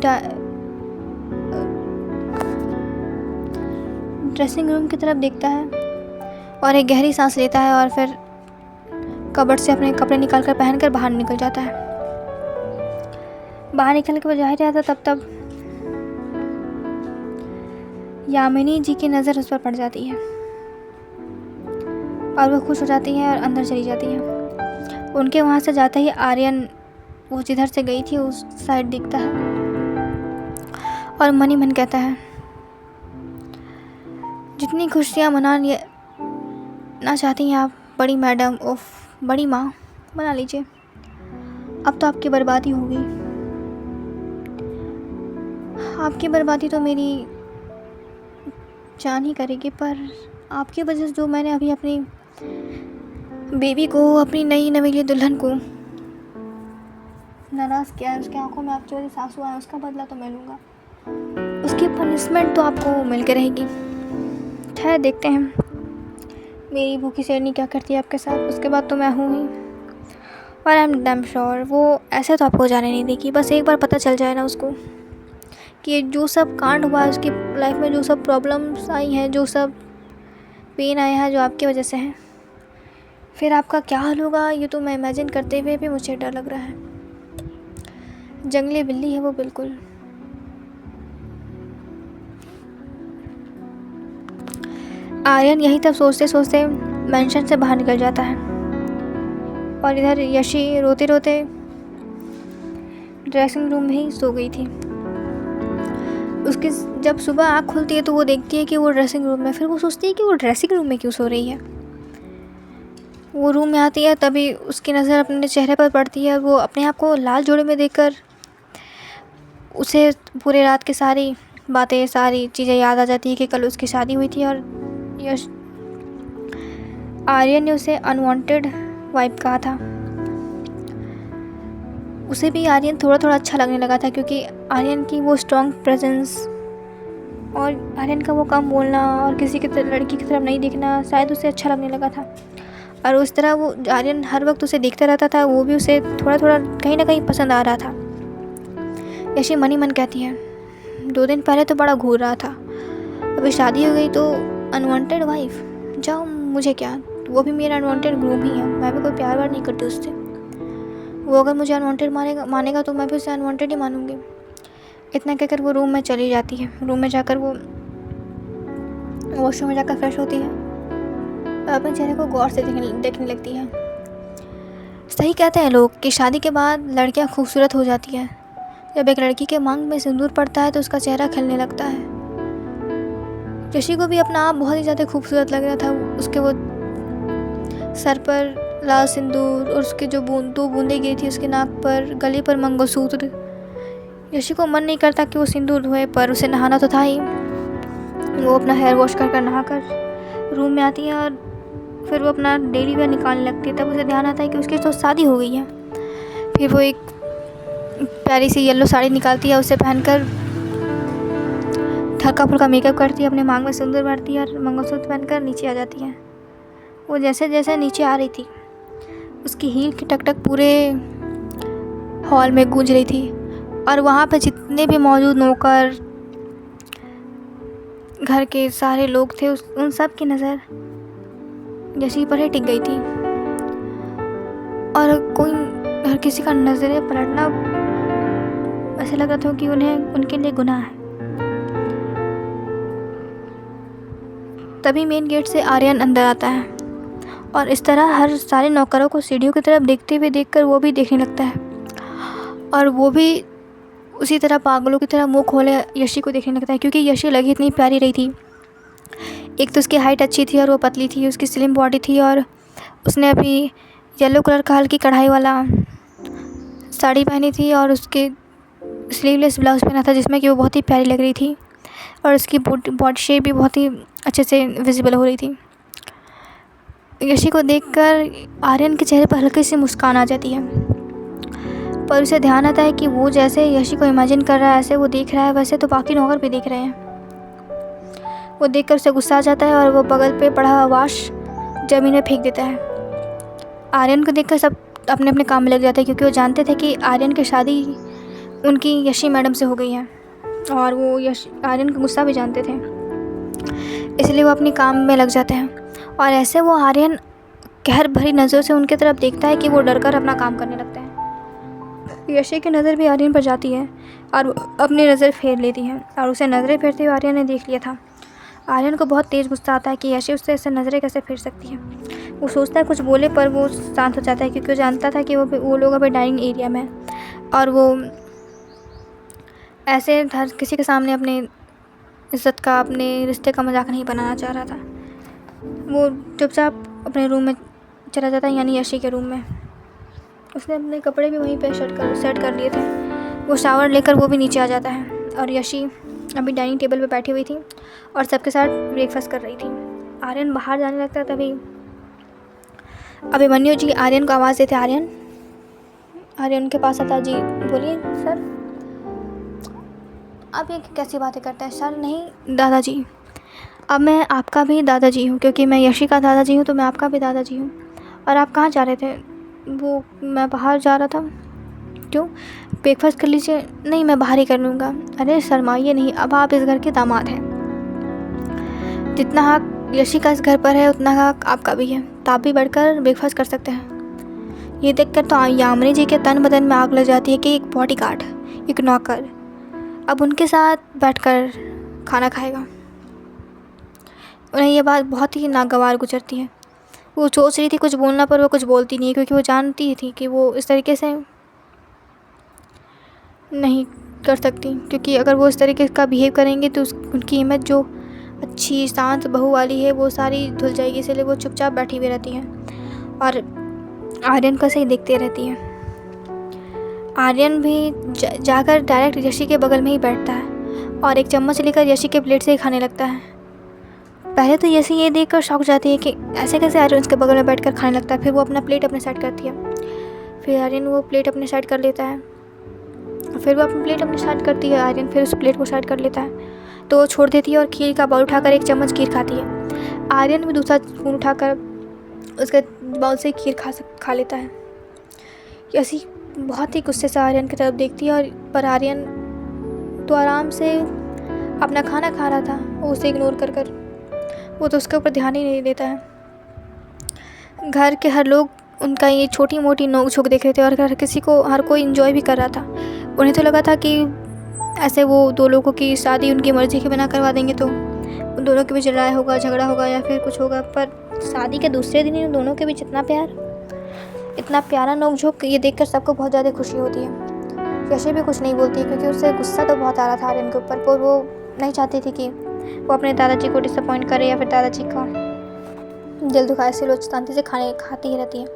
ड्रेसिंग रूम की तरफ देखता है और एक गहरी सांस लेता है, और फिर कबर्ड से अपने कपड़े निकाल कर पहन कर बाहर निकल जाता है। बाहर निकलने के बाद जा ही रहा था, तब यामिनी जी की नज़र उस पर पड़ जाती है और वो खुश हो जाती है और अंदर चली जाती है। उनके वहाँ से जाते ही आर्यन वो जिधर से गई थी उस साइड दिखता है और मन ही मन कहता है, जितनी खुशियाँ मनाना चाहती हैं आप बड़ी मैडम, ओफ बड़ी माँ, मना लीजिए। अब तो आपकी बर्बादी होगी। आपकी बर्बादी तो मेरी जान ही करेगी, पर आपकी वजह से जो मैंने अभी अपनी बेबी को, अपनी नई नवेली दुल्हन को नाराज़ किया है, उसकी आंखों में आपकी वजह से आंसू आए, उसका बदला तो मैं लूँगा। उसकी पनिशमेंट तो आपको मिल के रहेगी। खैर देखते हैं मेरी भूखी शेरनी क्या करती है आपके साथ। उसके बाद तो मैं हूँ ही, और आई एम डैम श्योर वो ऐसे तो आपको जाने नहीं देगी। बस एक बार पता चल जाए ना उसको कि जो सब कांड हुआ है उसकी लाइफ में, जो सब प्रॉब्लम्स आई हैं, जो सब पेन आया है जो आपकी वजह से है, फिर आपका क्या हाल होगा ये तो मैं इमेजिन करते हुए भी मुझे डर लग रहा है। जंगली बिल्ली है वो बिल्कुल। आर्यन यही तब सोचते सोचते मेंशन से बाहर निकल जाता है, और इधर यशी रोते रोते ड्रेसिंग रूम में ही सो गई थी। उसकी जब सुबह आँख खुलती है तो वो देखती है कि वो ड्रेसिंग रूम में। फिर वो सोचती है कि वो ड्रेसिंग रूम में क्यों सो रही है। वो रूम में आती है, तभी उसकी नज़र अपने चेहरे पर पड़ती है। वो अपने आप को लाल जोड़े में देखकर उसे पूरे रात की सारी बातें, सारी चीज़ें याद आ जाती है कि कल उसकी शादी हुई थी, और यश आर्यन ने उसे अनवांटेड वाइब कहा था। उसे भी आर्यन थोड़ा थोड़ा अच्छा लगने लगा था, क्योंकि आर्यन की वो स्ट्रॉन्ग प्रेजेंस और आर्यन का वो कम बोलना और किसी की लड़की की तरफ नहीं देखना शायद उसे अच्छा लगने लगा था। और उस तरह वो आर्यन हर वक्त उसे देखता रहता था, वो भी उसे थोड़ा थोड़ा कहीं ना कहीं पसंद आ रहा था। यशी मन ही मन कहती है, 2 दिन पहले तो बड़ा घूर रहा था, अभी शादी हो गई तो अनवांटेड वाइफ, जाओ मुझे क्या, वो भी मेरा अनवांटेड ग्रूम ही है। मैं भी कोई प्यार वार नहीं करती उससे। वो अगर मुझे अनवांटेड मानेगा तो मैं भी उसे अनवांटेड ही मानूंगी। इतना कहकर वो रूम में चली जाती है। रूम में जाकर वो वॉशरूम में जाकर फ्रेश होती है और अपने चेहरे को गौर से देखने लगती है। सही कहते हैं लोग कि शादी के बाद लड़कियां खूबसूरत हो जाती हैं। जब एक लड़की के मांग में सिंदूर पड़ता है तो उसका चेहरा खिलने लगता है। यशी को भी अपना आप बहुत ही ज़्यादा खूबसूरत लग रहा था। उसके वो सर पर लाल सिंदूर और उसके जो 2 बूंदें गिरी थी उसके नाक पर, गले पर मंगलसूत्र। यशी को मन नहीं करता कि वो सिंदूर धोए, पर उसे नहाना तो था ही। वो अपना हेयर वॉश कर नहाकर रूम में आती है और फिर वो अपना डेली वेयर निकालने लगती है। तब उसे ध्यान आता है कि उसकी तो शादी हो गई है। फिर वो एक प्यारी सी येलो साड़ी निकालती है, उसे पहनकर हल्का फुल्का मेकअप करती है, अपने मांग में सिंदूर भरती है और मंगलसूत्र पहनकर नीचे आ जाती है। वो जैसे जैसे नीचे आ रही थी उसकी हील की टक टक पूरे हॉल में गूंज रही थी, और वहाँ पे जितने भी मौजूद नौकर, घर के सारे लोग थे, उन सब की नज़र यशी पर ही टिक गई थी। और हर किसी का नज़रें पलटना ऐसे लग रहा था कि उनके लिए गुनाह है। तभी मेन गेट से आर्यन अंदर आता है और इस तरह हर सारे नौकरों को सीढ़ियों की तरफ देखते हुए देखकर वो भी देखने लगता है, और वो भी उसी तरह पागलों की तरह मुंह खोले यशी को देखने लगता है, क्योंकि यशी लगी इतनी प्यारी रही थी। एक तो उसकी हाइट अच्छी थी और वो पतली थी, उसकी स्लिम बॉडी थी, और उसने अभी येलो कलर का हल्की कढ़ाई वाला साड़ी पहनी थी और उसके स्लीवलेस ब्लाउज़ पहना था जिसमें कि वो बहुत ही प्यारी लग रही थी और उसकी बॉडी शेप भी बहुत ही अच्छे से विजिबल हो रही थी। यशी को देखकर आर्यन के चेहरे पर हल्की सी मुस्कान आ जाती है, पर उसे ध्यान आता है कि वो जैसे यशी को इमेजिन कर रहा है ऐसे वो देख रहा है, वैसे तो बाकी नौकर भी देख रहे हैं। वो देखकर उसे गुस्सा आ जाता है और वो बगल पे पड़ा हुआ वाश ज़मीन में फेंक देता है। आर्यन को देखकर सब अपने अपने काम में लग जाते हैं, क्योंकि वो जानते थे कि आर्यन की शादी उनकी यशी मैडम से हो गई है और वो आर्यन का गुस्सा भी जानते थे, इसलिए वो अपने काम में लग जाते हैं। और ऐसे वो आर्यन कहर भरी नज़रों से उनकी तरफ देखता है कि वो डर कर अपना काम करने लगता है। यशी की नज़र भी आर्यन पर जाती है और अपनी नज़र फेर लेती है, और उसे नज़रें फेरते हुए आर्यन ने देख लिया था। आर्यन को बहुत तेज़ गुस्सा आता है कि यशी उससे ऐसे नज़रें कैसे फेर सकती है। वो सोचता है कुछ बोले, पर वो शांत हो जाता है, क्योंकि वो जानता था कि वो लोग अभी डाइनिंग एरिया में हैं और वो ऐसे हर किसी के सामने अपने इज़्ज़त का, अपने रिश्ते का मजाक नहीं बनाना चाह रहा था। वो चुपचाप अपने रूम में चला जाता है, यानी यशी के रूम में। उसने अपने कपड़े भी वहीं पे सेट कर लिए थे। वो शावर लेकर वो भी नीचे आ जाता है और यशी अभी डाइनिंग टेबल पे बैठी हुई थी और सबके साथ ब्रेकफास्ट कर रही थी। आर्यन बाहर जाने लगता है, तभी अभिमन्यु जी आर्यन को आवाज़ देते। आर्यन के पास आता। जी बोलिए सर। आप ये कैसी बातें करते हैं सर? नहीं दादाजी, अब मैं आपका भी दादाजी हूँ, क्योंकि मैं यशी का दादाजी हूँ तो मैं आपका भी दादाजी हूँ। और आप कहाँ जा रहे थे? वो मैं बाहर जा रहा था। क्यों? ब्रेकफास्ट कर लीजिए। नहीं, मैं बाहर ही कर लूँगा। अरे शर्माइए नहीं, अब आप इस घर के दामाद हैं। जितना हक यशी का इस घर पर है उतना हक आपका भी है, तो आप भी बढ़कर ब्रेकफास्ट कर सकते हैं। ये देखकर तो यामिनी जी के तन बदन में आग लग जाती है कि एक बॉडीगार्ड, एक नौकर अब उनके साथ बैठकर खाना खाएगा। उन्हें ये बात बहुत ही नागवार गुजरती है। वो सोच रही थी कुछ बोलना, पर वो कुछ बोलती नहीं, क्योंकि वो जानती थी कि वो इस तरीके से नहीं कर सकती, क्योंकि अगर वो इस तरीके का बिहेव करेंगे तो उनकी इमेज जो अच्छी शांत बहू वाली है वो सारी धुल जाएगी। इसलिए वो चुपचाप बैठी हुई रहती हैं और आर्यन को सही देखते रहती हैं। आर्यन भी जाकर डायरेक्ट यशी के बगल में ही बैठता है और एक चम्मच लेकर यशी के प्लेट से ही खाने लगता है। पहले तो यशी ये देखकर शॉक जाती है कि ऐसे कैसे आर्यन उसके बगल में बैठकर खाने लगता है। फिर वो अपना प्लेट अपने साइड करती है, फिर आर्यन वो प्लेट अपने साइड कर लेता है, फिर वो अपनी प्लेट अपने साइड करती है। आर्यन फिर उस प्लेट को साइड कर लेता है, तो वो छोड़ देती है और खीर का बाउल उठाकर एक चम्मच खीर खाती है। आर्यन भी दूसरा स्पून उठाकर उसके बाउल से खीर खा लेता है। यशी बहुत ही गुस्से से आर्यन की तरफ देखती है, और पर आर्यन तो आराम से अपना खाना खा रहा था, वो उसे इग्नोर कर वो तो उसके ऊपर ध्यान ही नहीं देता है। घर के हर लोग उनका ये छोटी मोटी नोक झोंक देख रहे थे और हर कोई इन्जॉय भी कर रहा था। उन्हें तो लगा था कि ऐसे वो दो लोगों की शादी उनकी मर्ज़ी के बिना करवा देंगे तो उन दोनों के बीच लड़ाई होगा, झगड़ा होगा या फिर कुछ होगा। पर शादी के दूसरे दिन उन दोनों के बीच इतना प्यारा नोक-झोंक ये देखकर सबको बहुत ज़्यादा खुशी होती है। यशी भी कुछ नहीं बोलती, क्योंकि उसे गुस्सा तो बहुत आ रहा था आर्यन के ऊपर, पर वो नहीं चाहती थी कि वो अपने दादाजी को डिसअपॉइंट करे या फिर दादाजी का दिल दुखाए, इसलिए वो शांति से खाती ही रहती है।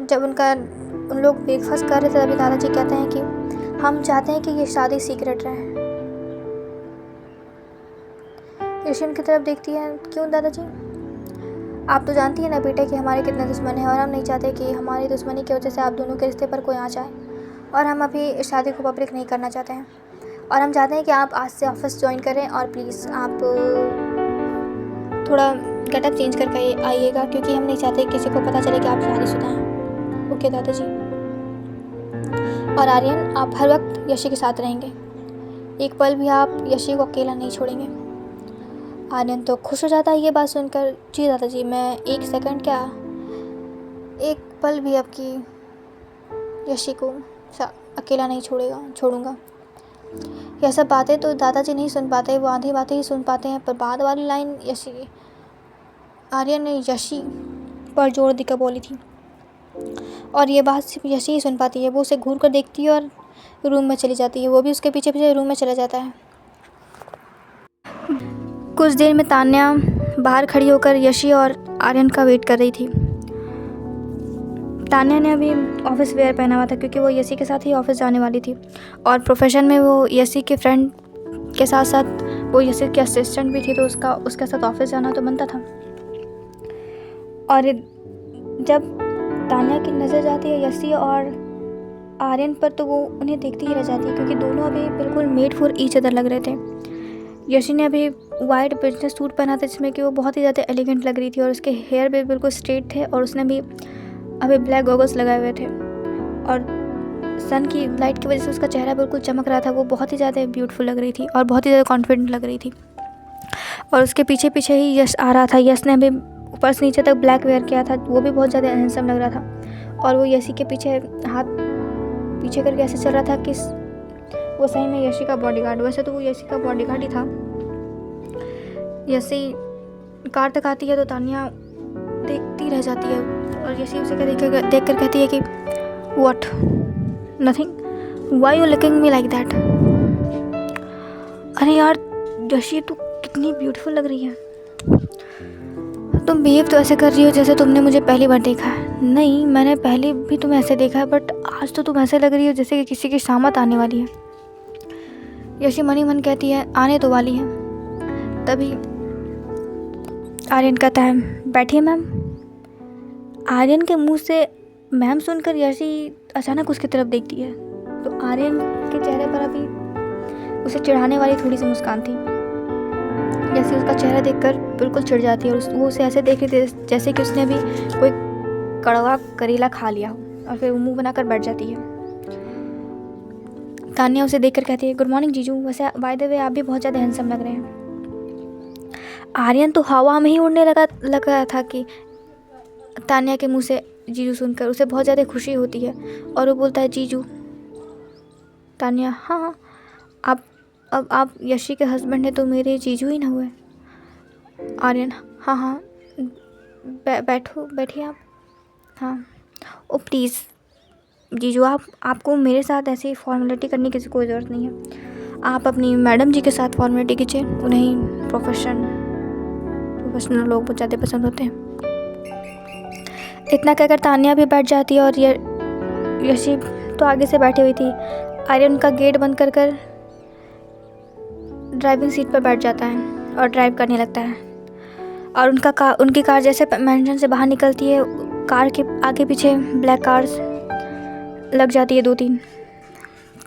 जब उन लोग ब्रेकफास्ट कर रहे थे तभी दादाजी कहते हैं कि हम चाहते हैं कि ये शादी सीक्रेट रहे। यशी उनकी तरफ देखती है। क्यों दादाजी? आप तो जानती हैं ना बेटे कि हमारे कितने दुश्मन हैं, और हम नहीं चाहते कि हमारी दुश्मनी की वजह से आप दोनों के रिश्ते पर कोई आ जाए, और हम अभी इस शादी को पब्लिक नहीं करना चाहते हैं। और हम चाहते हैं कि आप आज से ऑफिस ज्वाइन करें, और प्लीज़ आप थोड़ा गेटअप चेंज करके आइएगा, क्योंकि हम नहीं चाहते किसी को पता चले कि आप शादीशुदा हैं। ओके दादाजी। और आर्यन, आप हर वक्त यशी के साथ रहेंगे, एक पल भी आप यशी को अकेला नहीं छोड़ेंगे। आर्यन तो खुश हो जाता है ये बात सुनकर। जी दादाजी, मैं एक सेकंड क्या, एक पल भी आपकी यशी को अकेला नहीं छोड़ूंगा। यह सब बातें तो दादाजी नहीं सुन पाते, वो आधी बातें ही सुन पाते हैं, पर बाद वाली लाइन आर्यन ने यशी पर जोर देकर बोली थी, और ये बात सिर्फ यशी ही सुन पाती है। वो उसे घूर कर देखती है और रूम में चली जाती है। वो भी उसके पीछे पीछे रूम में चला जाता है। कुछ देर में तान्या बाहर खड़ी होकर यशी और आर्यन का वेट कर रही थी। तान्या ने अभी ऑफिस वेयर पहना हुआ था क्योंकि वो यशी के साथ ही ऑफिस जाने वाली थी, और प्रोफेशन में वो यशी के फ्रेंड के साथ साथ वो यशी की असिस्टेंट भी थी, तो उसके साथ ऑफिस जाना तो बनता था। और जब तान्या की नज़र जाती है यशी और आर्यन पर तो वो उन्हें देखती ही रह जाती है, क्योंकि दोनों अभी बिल्कुल मेड फॉर ईच अदर लग रहे थे। यशी ने अभी वाइट बिजनेस सूट पहना था जिसमें कि वो बहुत ही ज़्यादा एलिगेंट लग रही थी, और उसके हेयर भी बिल्कुल स्ट्रेट थे, और उसने भी अभी ब्लैक गॉगल्स लगाए हुए थे, और सन की लाइट की वजह से उसका चेहरा बिल्कुल चमक रहा था। वो बहुत ही ज़्यादा ब्यूटीफुल लग रही थी और बहुत ही ज़्यादा कॉन्फिडेंट लग रही थी। और उसके पीछे पीछे ही यश आ रहा था। यश ने अभी ऊपर से नीचे तक ब्लैक वेयर किया था, वो भी बहुत ज़्यादा हैंडसम लग रहा था, और वो यशी के पीछे हाथ पीछे करके ऐसे चल रहा था कि वो सही में यशी का बॉडीगार्ड। वैसे तो वो यशी का बॉडीगार्ड ही था। यशी कार तक आती है तो तान्या देखती रह जाती है, और यशी उसे देख कर कहती है कि what, nothing, why you looking me like that. अरे यार यशी, तू कितनी ब्यूटीफुल लग रही है। तुम बिहेव तो ऐसे कर रही हो जैसे तुमने मुझे पहली बार देखा है। नहीं, मैंने पहले भी तुम्हें ऐसे देखा है, बट आज तो तुम ऐसे लग रही हो जैसे कि किसी की शामत आने वाली है। यशी मनी मन कहती है आने तो वाली है। तभी आर्यन कहता है बैठिए मैम। आर्यन के मुंह से मैम सुनकर यशी अचानक उसकी तरफ देखती है, तो आर्यन के चेहरे पर अभी उसे चिढ़ाने वाली थोड़ी सी मुस्कान थी। यशी उसका चेहरा देखकर बिल्कुल चिढ़ जाती है, और वो उसे ऐसे देख रही थी जैसे कि उसने अभी कोई कड़वा करेला खा लिया हो, और फिर वो मुंह बनाकर बैठ जाती है। तान्या उसे देखकर कहती है गुड मॉर्निंग जीजू, वैसे बाय द वे आप भी बहुत ज़्यादा हैंडसम लग रहे हैं। आर्यन तो हवा में ही उड़ने लगा था कि तान्या के मुंह से जीजू सुनकर उसे बहुत ज़्यादा खुशी होती है, और वो बोलता है जीजू। तान्या हाँ, अब आप यशी के हस्बैंड हैं तो मेरे जीजू ही ना हुए। आर्यन हाँ, बैठिए आप। हाँ, ओ प्लीज़ जीजू, आपको मेरे साथ ऐसी फॉर्मेलिटी करने की कोई ज़रूरत नहीं है। आप अपनी मैडम जी के साथ फॉर्मेलिटी कीजिए, उन्हें प्रोफेशनल लोग बहुत ज़्यादा पसंद होते हैं। इतना कहकर तान्या भी बैठ जाती है, और यशी तो आगे से बैठी हुई थी। आर्यन का गेट बंद कर ड्राइविंग सीट पर बैठ जाता है और ड्राइव करने लगता है, और उनकी कार जैसे मैंशन से बाहर निकलती है, कार के आगे पीछे ब्लैक कार्स लग जाती है 2-3।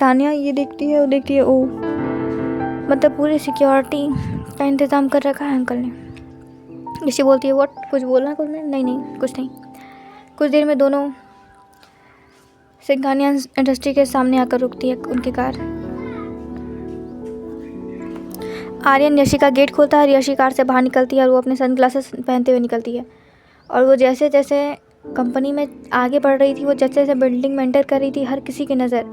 तान्या ये देखती है ओ, मतलब पूरी सिक्योरिटी का इंतज़ाम कर रखा है अंकल ने। यशी बोलती है व्हाट, कुछ बोलना कुछ नहीं, कुछ नहीं। कुछ देर में दोनों सिंघानिया इंडस्ट्री के सामने आकर रुकती है उनकी कार। आर्यन यशी का गेट खोलता है और यशी कार से बाहर निकलती है, और वो अपने सनग्लासेस पहनते हुए निकलती है। और वो जैसे जैसे कंपनी में आगे बढ़ रही थी, वो जैसे जैसे बिल्डिंग में एंटर कर रही थी, हर किसी की नज़र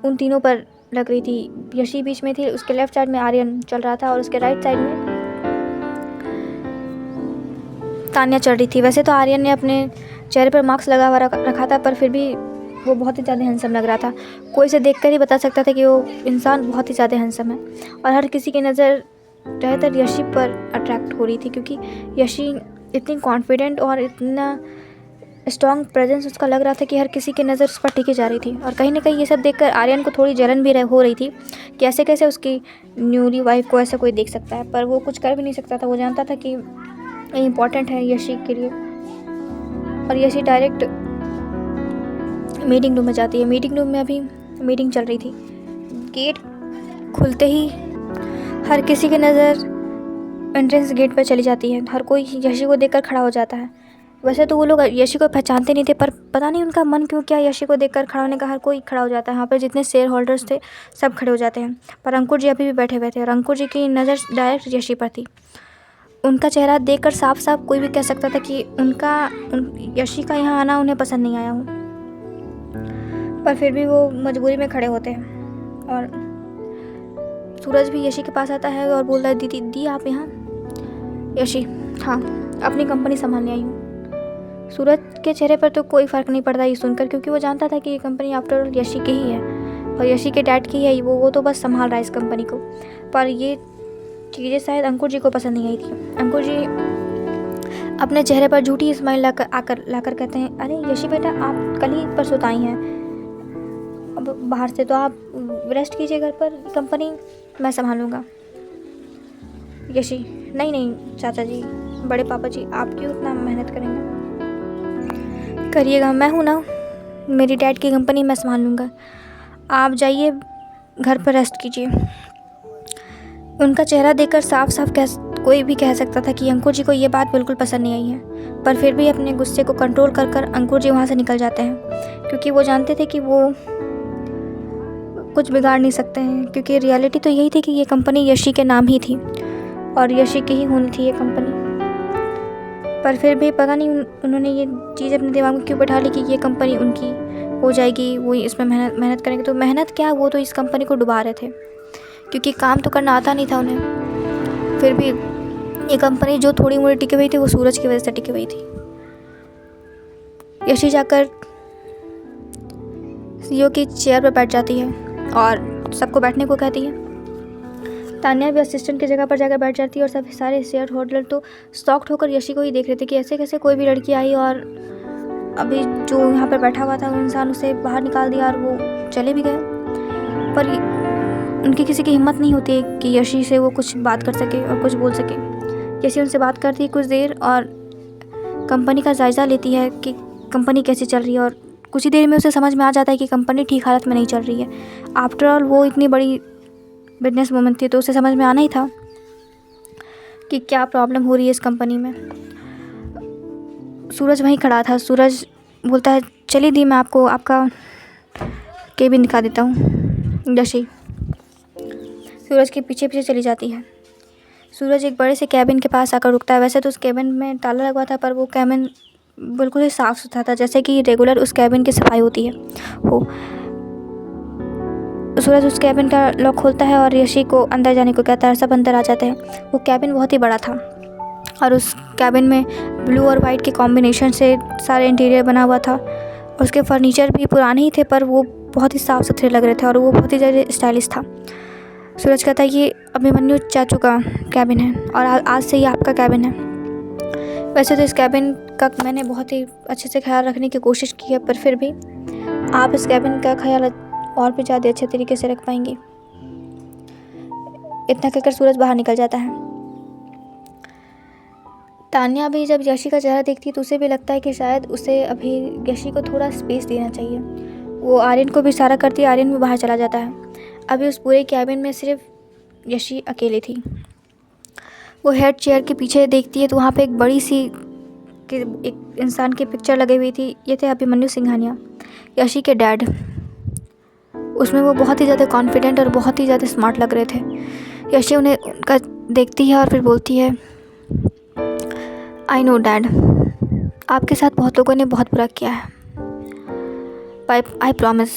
उन तीनों पर लग रही थी। यशी बीच में थी, उसके लेफ्ट साइड में आर्यन चल रहा था, और उसके राइट साइड में तान्या चल रही थी। वैसे तो आर्यन ने अपने चेहरे पर मास्क लगा हुआ रखा था, पर फिर भी वो बहुत ही ज़्यादा हैंडसम लग रहा था। कोई इसे देखकर ही बता सकता था कि वो इंसान बहुत ही ज़्यादा हैंडसम है, और हर किसी की नज़र ज़्यादातर यशी पर अट्रैक्ट हो रही थी, क्योंकि यशी इतनी कॉन्फिडेंट और इतना स्ट्रॉन्ग प्रेजेंस उसका लग रहा था कि हर किसी की नज़र उस पर टिकी जा रही थी। और कहीं ना कहीं ये सब देखकर आर्यन को थोड़ी जलन भी हो रही थी कि ऐसे कैसे उसकी न्यूली वाइफ को ऐसा कोई देख सकता है, पर वो कुछ कर भी नहीं सकता था। वो जानता था कि ये इम्पॉर्टेंट है यशी के लिए। और यशी डायरेक्ट मीटिंग रूम में जाती है। मीटिंग रूम में अभी मीटिंग चल रही थी। गेट खुलते ही हर किसी की नज़र एंट्रेंस गेट पर चली जाती है। हर कोई यशी को देखकर खड़ा हो जाता है। वैसे तो वो लोग यशी को पहचानते नहीं थे, पर पता नहीं उनका मन क्यों क्या यशी को देखकर खड़ा होने का हर कोई खड़ा हो जाता है। यहाँ पर जितने शेयर होल्डर्स थे सब खड़े हो जाते हैं, पर अंकुर जी अभी भी बैठे हुए थे, और अंकुर जी की नज़र डायरेक्ट यशी पर थी। उनका चेहरा देखकर साफ साफ कोई भी कह सकता था कि यशी का यहाँ आना उन्हें पसंद नहीं आया हो, पर फिर भी वो मजबूरी में खड़े होते हैं। और सूरज भी यशी के पास आता है और बोलता है दीदी आप यहाँ। यशी हाँ, अपनी कंपनी संभालने आई हूँ। सूरज के चेहरे पर तो कोई फ़र्क नहीं पड़ता ये सुनकर, क्योंकि वो जानता था कि ये कंपनी आफ्टर ऑल यशी की ही है, और यशी के डैड की है। वो तो बस संभाल रहा है इस कंपनी को। पर ये चीज़ें शायद अंकुर जी को पसंद नहीं आई थी। अंकुर जी अपने चेहरे पर झूठी स्माइल लाकर कहते हैं, अरे यशी बेटा, आप कल ही परसों तो आई हैं अब बाहर से, तो आप रेस्ट कीजिए घर पर, कंपनी मैं संभालूंगा। यशी, नहीं नहीं चाचा जी, बड़े पापा जी, आप क्यों इतना मेहनत करेंगे, करिएगा, मैं हूँ ना, मेरी डैड की कंपनी मैं संभाल लूँगा, आप जाइए घर पर रेस्ट कीजिए। उनका चेहरा देखकर साफ साफ कोई भी कह सकता था कि अंकुर जी को ये बात बिल्कुल पसंद नहीं आई है, पर फिर भी अपने गुस्से को कंट्रोल कर अंकुर जी वहाँ से निकल जाते हैं, क्योंकि वो जानते थे कि वो कुछ बिगाड़ नहीं सकते हैं, क्योंकि रियलिटी तो यही थी कि ये कंपनी यशी के नाम ही थी और यशी की ही होनी थी ये कंपनी। पर फिर भी पता नहीं उन्होंने ये चीज़ अपने दिमाग में क्यों बैठा ली कि ये कंपनी उनकी हो जाएगी, वो इसमें मेहनत करेंगे। तो मेहनत क्या, वो तो इस कंपनी को डुबा रहे थे, क्योंकि काम तो करना आता नहीं था उन्हें। फिर भी ये कंपनी जो थोड़ी मोड़ी टिकी हुई थी वो सूरज की वजह से टिकी हुई थी। यशी जाकर सीईओ की चेयर पर बैठ जाती है और सबको बैठने को कहती है। तान्या भी असिस्टेंट की जगह पर जाकर बैठ जाती है और सब सारे शेयर होल्डर तो शॉक्ड होकर यशी को ही देख रहे थे कि ऐसे कैसे कोई भी लड़की आई और अभी जो यहाँ पर बैठा हुआ था वो इंसान उसे बाहर निकाल दिया और वो चले भी गए। पर उनकी किसी की हिम्मत नहीं होती कि यशी से वो कुछ बात कर सके और कुछ बोल सके। यशी उनसे बात करती है कुछ देर और कंपनी का जायज़ा लेती है कि कंपनी कैसे चल रही है, और कुछ ही देर में उसे समझ में आ जाता है कि कंपनी ठीक हालत में नहीं चल रही है। आफ्टर ऑल वो इतनी बड़ी बिजनेस वूमन थी, तो उसे समझ में आना ही था कि क्या प्रॉब्लम हो रही है इस कंपनी में। सूरज वहीं खड़ा था। सूरज बोलता है, चलिए दी, मैं आपको आपका केबिन दिखा देता हूँ। यशी सूरज के पीछे पीछे चली जाती है। सूरज एक बड़े से कैबिन के पास आकर रुकता है। वैसे तो उस कैबिन में ताला लगा था, पर वो कैबिन बिल्कुल ही साफ़ सुथरा था, जैसे कि रेगुलर उस कैबिन की सफाई होती है हो। सूरज उस कैबिन का लॉक खोलता है और यशी को अंदर जाने को कहता है। सब अंदर आ जाते हैं। वो कैबिन बहुत ही बड़ा था और उस कैबिन में ब्लू और वाइट के कॉम्बिनेशन से सारे इंटीरियर बना हुआ था। और उसके फर्नीचर भी पुराने ही थे, पर वो बहुत ही साफ़ सुथरे लग रहे थे और वो बहुत ही ज़्यादा स्टाइलिश था। सूरज कहता है, ये अभिमन्यु चाचू का कैबिन है और आज से ये आपका कैबिन है। वैसे तो इस कैबिन का मैंने बहुत ही अच्छे से ख्याल रखने की कोशिश की है, पर फिर भी आप इस कैबिन का ख्याल और भी ज़्यादा अच्छे तरीके से रख पाएंगे। इतना कहकर सूरज बाहर निकल जाता है। तान्या भी जब यशी का चेहरा देखती है तो उसे भी लगता है कि शायद उसे अभी यशी को थोड़ा स्पेस देना चाहिए। वो आर्यन को भी इशारा करती है। आर्यन भी बाहर चला जाता है। अभी उस पूरे कैबिन में सिर्फ यशी अकेली थी। वो हेड चेयर के पीछे देखती है तो वहाँ पे एक बड़ी सी एक इंसान की पिक्चर लगी हुई थी। ये थे अभिमन्यु सिंघानिया, यशी के डैड। उसमें वो बहुत ही ज़्यादा कॉन्फिडेंट और बहुत ही ज़्यादा स्मार्ट लग रहे थे। यशी उन्हें उनका देखती है और फिर बोलती है, आई नो डैड, आपके साथ बहुत लोगों ने बहुत बुरा किया है। आई प्रॉमिस,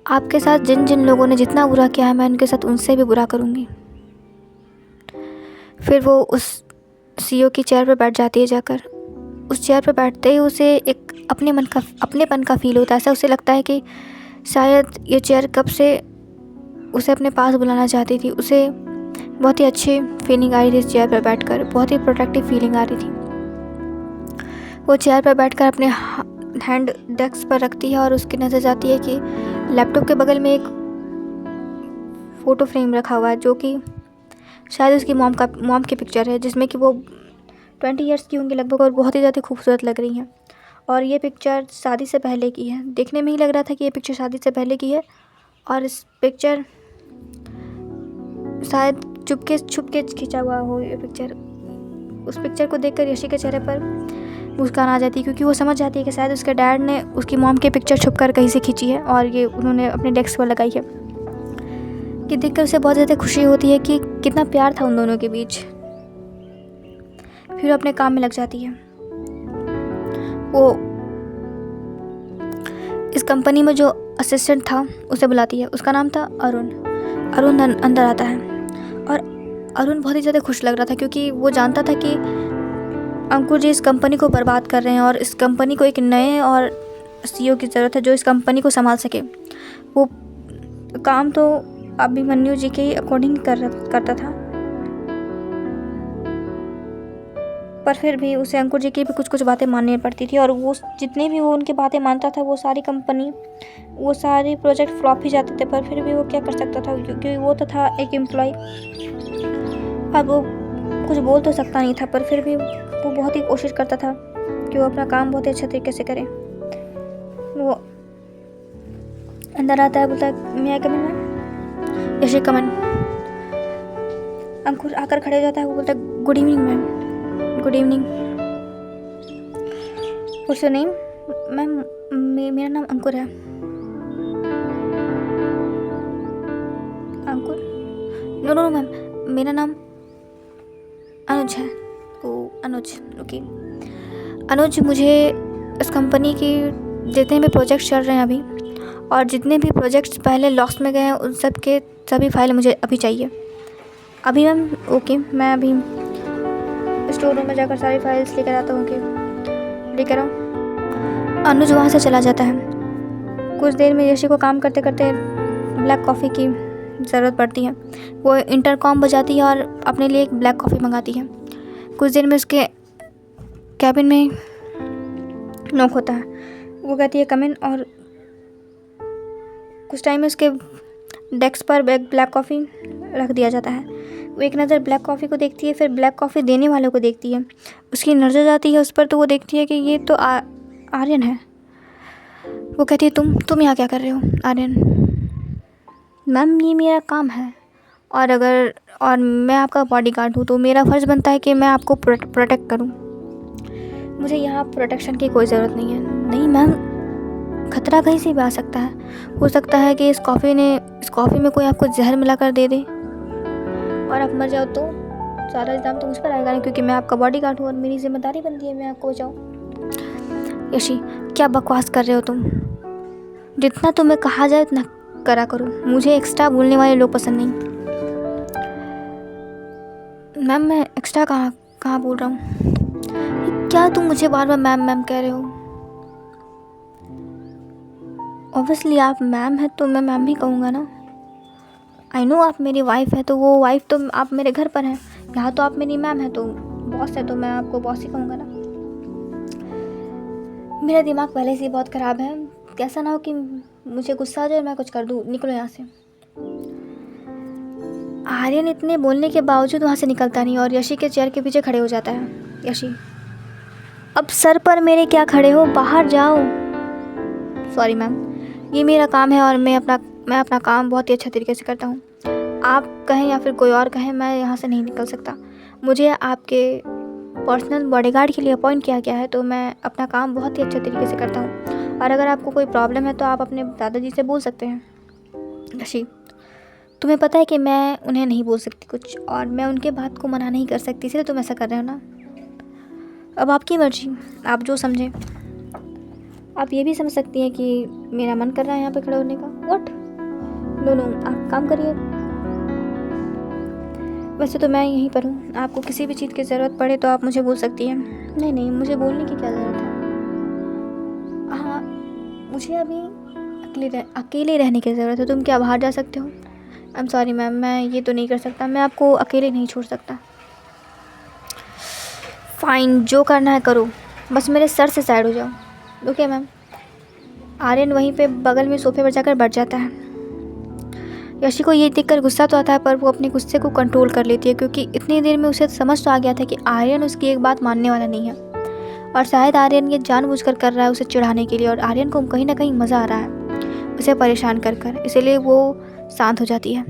आपके साथ जिन जिन लोगों ने जितना बुरा किया है मैं उनके साथ उनसे भी बुरा करूँगी। फिर वो उस सीईओ की चेयर पर बैठ जाती है। जाकर उस चेयर पर बैठते ही उसे एक अपनेपन का फील होता है। ऐसा उसे लगता है कि शायद ये चेयर कब से उसे अपने पास बुलाना चाहती थी। उसे बहुत ही अच्छी फीलिंग आ रही थी इस चेयर पर बैठकर, बहुत ही प्रोटेक्टिव फीलिंग आ रही थी। वो चेयर पर बैठकर अपने हैंड डेस्क पर रखती है और उसकी नज़र जाती है कि लैपटॉप के बगल में एक फ़ोटो फ्रेम रखा हुआ है, जो कि शायद उसकी मॉम की पिक्चर है, जिसमें कि वो 20 ईयर्स की होंगी लगभग और बहुत ही ज़्यादा खूबसूरत लग रही हैं। और ये पिक्चर शादी से पहले की है। देखने में ही लग रहा था कि ये पिक्चर शादी से पहले की है। और इस पिक्चर शायद छुप के खींचा हुआ हो ये पिक्चर। उस पिक्चर को देखकर यशी के चेहरे पर मुस्कान आ जाती है, क्योंकि वो समझ जाती है कि शायद उसके डैड ने उसकी मॉम की पिक्चर छुप कर कहीं से खींची है और ये उन्होंने अपने डेस्क पर लगाई है। कि देखकर उसे बहुत ज़्यादा खुशी होती है कि कितना प्यार था उन दोनों के बीच। फिर अपने काम में लग जाती है। वो इस कंपनी में जो असिस्टेंट था उसे बुलाती है। उसका नाम था अरुण। अरुण अंदर आता है और अरुण बहुत ही ज़्यादा खुश लग रहा था, क्योंकि वो जानता था कि अंकुर जी इस कंपनी को बर्बाद कर रहे हैं और इस कंपनी को एक नए और सीईओ की ज़रूरत है जो इस कंपनी को संभाल सके। वो काम तो अभिमन्यु जी के अकॉर्डिंग करता था, पर फिर भी उसे अंकुर जी की भी कुछ कुछ बातें माननी पड़ती थी, और वो जितनी भी वो उनकी बातें मानता था वो सारी कंपनी, वो सारे प्रोजेक्ट फ्लॉप ही जाते थे। पर फिर भी वो क्या कर सकता था, क्योंकि वो तो था एक एम्प्लॉय। अब वो कुछ बोल तो सकता नहीं था, पर फिर भी वो बहुत ही कोशिश करता था कि वो अपना काम बहुत ही अच्छे तरीके से करे। वो अंदर आता है, बोलता है मैं कम इन मैम, यशी कम इन। अंकुर आकर खड़े हो जाता है, वो बोलता है good evening ma'am, good evening. उससे नहीं मैम, मेरा नाम अंकुर है। अंकुर? नो नो मैम, मेरा नाम अनुज है। ओ अनुज, ओके। अनुज, मुझे इस कंपनी की जितने भी प्रोजेक्ट्स चल रहे हैं अभी, और जितने भी प्रोजेक्ट्स पहले लॉस्ट में गए हैं, उन सब के सभी फाइल मुझे अभी चाहिए। अभी मैम? ओके, मैं अभी स्टोर रूम में जाकर सारी फाइल्स लेकर आता हूँ। कि लेकर आओ। अनुज वहाँ से चला जाता है। कुछ देर में यशी को काम करते करते ब्लैक कॉफ़ी की ज़रूरत पड़ती है। वो इंटरकॉम बजाती है और अपने लिए एक ब्लैक कॉफ़ी मंगाती है। कुछ देर में उसके कैबिन में नॉक होता है। वो कहती है कम इन, और कुछ टाइम में उसके डेस्क पर एक ब्लैक कॉफ़ी रख दिया जाता है। वो एक नज़र ब्लैक कॉफ़ी को देखती है, फिर ब्लैक कॉफ़ी देने वाले को देखती है। उसकी नज़र जाती है उस पर, तो वो देखती है कि ये तो आर्यन है। वो कहती है तुम यहाँ क्या कर रहे हो आर्यन? मैम, ये मेरा काम है, और मैं आपका बॉडीगार्ड हूँ, तो मेरा फ़र्ज़ बनता है कि मैं आपको प्रोटेक्ट करूँ। मुझे यहाँ प्रोटेक्शन की कोई ज़रूरत नहीं है। नहीं मैम, खतरा कहीं से भी आ सकता है। हो सकता है कि इस कॉफ़ी में कोई आपको जहर मिलाकर दे दे और आप मर जाओ, तो सारा इल्ज़ाम तो मुझ पर आएगा ना, क्योंकि मैं आपका बॉडीगार्ड हूँ और मेरी जिम्मेदारी बनती है मैं आपको बचाऊँ। यशी, क्या बकवास कर रहे हो तुम? जितना तुम्हें कहा जाए उतना करा करो। मुझे एक्स्ट्रा बोलने वाले लोग पसंद नहीं। मैम, मैं एक्स्ट्रा कहाँ बोल रहा हूँ? क्या तुम मुझे बार बार मैम मैम कह रहे हो? ऑब्वियसली आप मैम है तो मैं मैम ही कहूँगा ना। आई नो आप मेरी वाइफ है, तो वो वाइफ तो आप मेरे घर पर हैं। यहाँ तो आप मेरी मैम है, तो बॉस है तो मैं आपको बॉस ही कहूँगा ना। मेरा दिमाग पहले से ही बहुत ख़राब है, कैसा ना हो कि मुझे गुस्सा आ जाए, मैं कुछ कर दूँ। निकलो यहाँ से। आर्यन इतने बोलने के बावजूद वहाँ से निकलता नहीं और यशी के चेयर के पीछे खड़े हो जाता है। यशी, अब सर पर मेरे क्या खड़े हो, बाहर जाओ। सॉरी मैम, ये मेरा काम है और मैं अपना काम बहुत ही अच्छा तरीके से करता हूँ। आप कहें या फिर कोई और कहे, मैं यहाँ से नहीं निकल सकता। मुझे आपके पर्सनल बॉडीगार्ड के लिए अपॉइंट किया गया है, तो मैं अपना काम बहुत ही अच्छे तरीके से करता हूँ। और अगर आपको कोई प्रॉब्लम है तो आप अपने दादाजी से बोल सकते हैं। यशी, तुम्हें पता है कि मैं उन्हें नहीं बोल सकती कुछ, और मैं उनके बात को मना नहीं कर सकती, इसलिए तुम ऐसा कर रहे हो ना। अब आपकी मर्जी, आप जो समझें। आप ये भी समझ सकती हैं कि मेरा मन कर रहा है यहाँ पे खड़े होने का। व्हाट? नो, आप काम करिए। वैसे तो मैं यहीं पर हूँ, आपको किसी भी चीज़ की ज़रूरत पड़े तो आप मुझे बोल सकती हैं। नहीं, मुझे बोलने की क्या ज़रूरत है। हाँ, मुझे अभी अकेले रहने की ज़रूरत है। तुम क्या बाहर जा सकते हो? आई एम सॉरी मैम, मैं ये तो नहीं कर सकता, मैं आपको अकेले नहीं छोड़ सकता। फाइन, जो करना है करो, बस मेरे सर से साइड हो जाओ। Okay ma'am. आर्यन वहीं पे बगल में सोफे पर जाकर बैठ जाता है। यशी को ये देखकर गुस्सा तो आता है, पर वो अपने गुस्से को कंट्रोल कर लेती है, क्योंकि इतनी देर में उसे समझ तो आ गया था कि आर्यन उसकी एक बात मानने वाला नहीं है, और शायद आर्यन ये जानबूझकर कर रहा है उसे चिढ़ाने के लिए, और आर्यन को कहीं ना कहीं मज़ा आ रहा है उसे परेशान कर, इसीलिए वो शांत हो जाती है।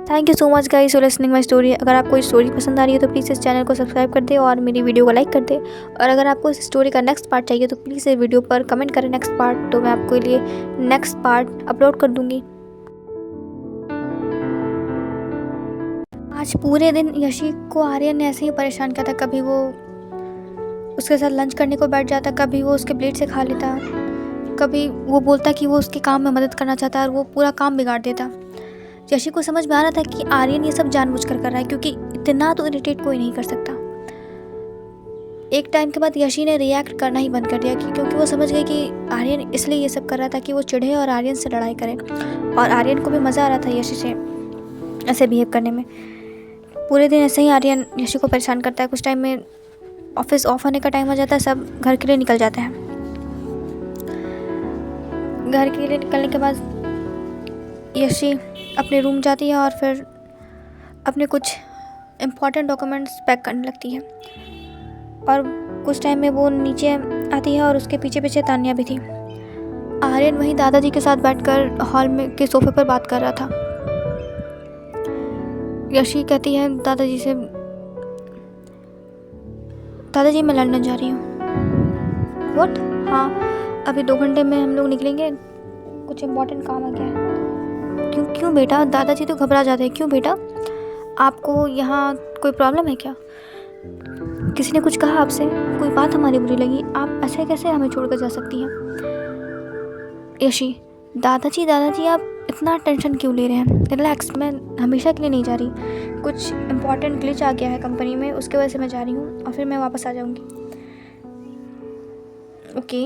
Thank you so much guys for listening my story. अगर आपको इस स्टोरी पसंद आ रही है तो प्लीज़ इस चैनल को सब्सक्राइब कर दे और मेरी वीडियो को लाइक कर दे। और अगर आपको इस स्टोरी का नेक्स्ट पार्ट चाहिए तो प्लीज़ इस वीडियो पर कमेंट करें नेक्स्ट पार्ट, तो मैं आपके लिए नेक्स्ट पार्ट अपलोड कर दूँगी। आज पूरे दिन यशी को आर्यन ने ऐसे ही परेशान किया था। कभी वो उसके साथ लंच करने को बैठ जाता, कभी वो उसके प्लेट से खा लेता, कभी वो बोलता कि वो उसके काम में मदद करना चाहता है और वो पूरा काम बिगाड़ देता। यशी को समझ में आ रहा था कि आर्यन ये सब जानबूझकर कर रहा है, क्योंकि इतना तो इरिटेट कोई नहीं कर सकता। एक टाइम के बाद यशी ने रिएक्ट करना ही बंद कर दिया, क्योंकि वो समझ गई कि आर्यन इसलिए ये सब कर रहा था कि वो चिढ़े और आर्यन से लड़ाई करे, और आर्यन को भी मज़ा आ रहा था यशी से ऐसे बिहेव करने में। पूरे दिन ऐसे ही आर्यन यशी को परेशान करता है। कुछ टाइम में ऑफिस ऑफ होने का टाइम हो जाता है, सब घर के लिए निकल जाते हैं। घर के लिए निकलने के बाद यशी अपने रूम जाती है और फिर अपने कुछ इम्पॉर्टेंट डॉक्यूमेंट्स पैक करने लगती है। और कुछ टाइम में वो नीचे आती है और उसके पीछे पीछे तान्या भी थी। आर्यन वहीं दादाजी के साथ बैठकर हॉल में के सोफे पर बात कर रहा था। यशी कहती है दादाजी से, दादाजी मैं लंदन जा रही हूँ। व्हाट? हाँ, अभी 2 घंटे में हम लोग निकलेंगे, कुछ इम्पोर्टेंट काम है क्या? क्यों बेटा? दादाजी तो घबरा जाते हैं। क्यों बेटा, आपको यहाँ कोई प्रॉब्लम है क्या? किसी ने कुछ कहा आपसे? कोई बात हमारी बुरी लगी? आप ऐसे कैसे हमें छोड़कर जा सकती हैं? यशी, दादाजी आप इतना टेंशन क्यों ले रहे हैं? रिलैक्स, मैं हमेशा के लिए नहीं जा रही, कुछ इम्पॉर्टेंट ग्लिच आ गया है कंपनी में, उसके वजह से मैं जा रही हूँ और फिर मैं वापस आ जाऊँगी। ओके,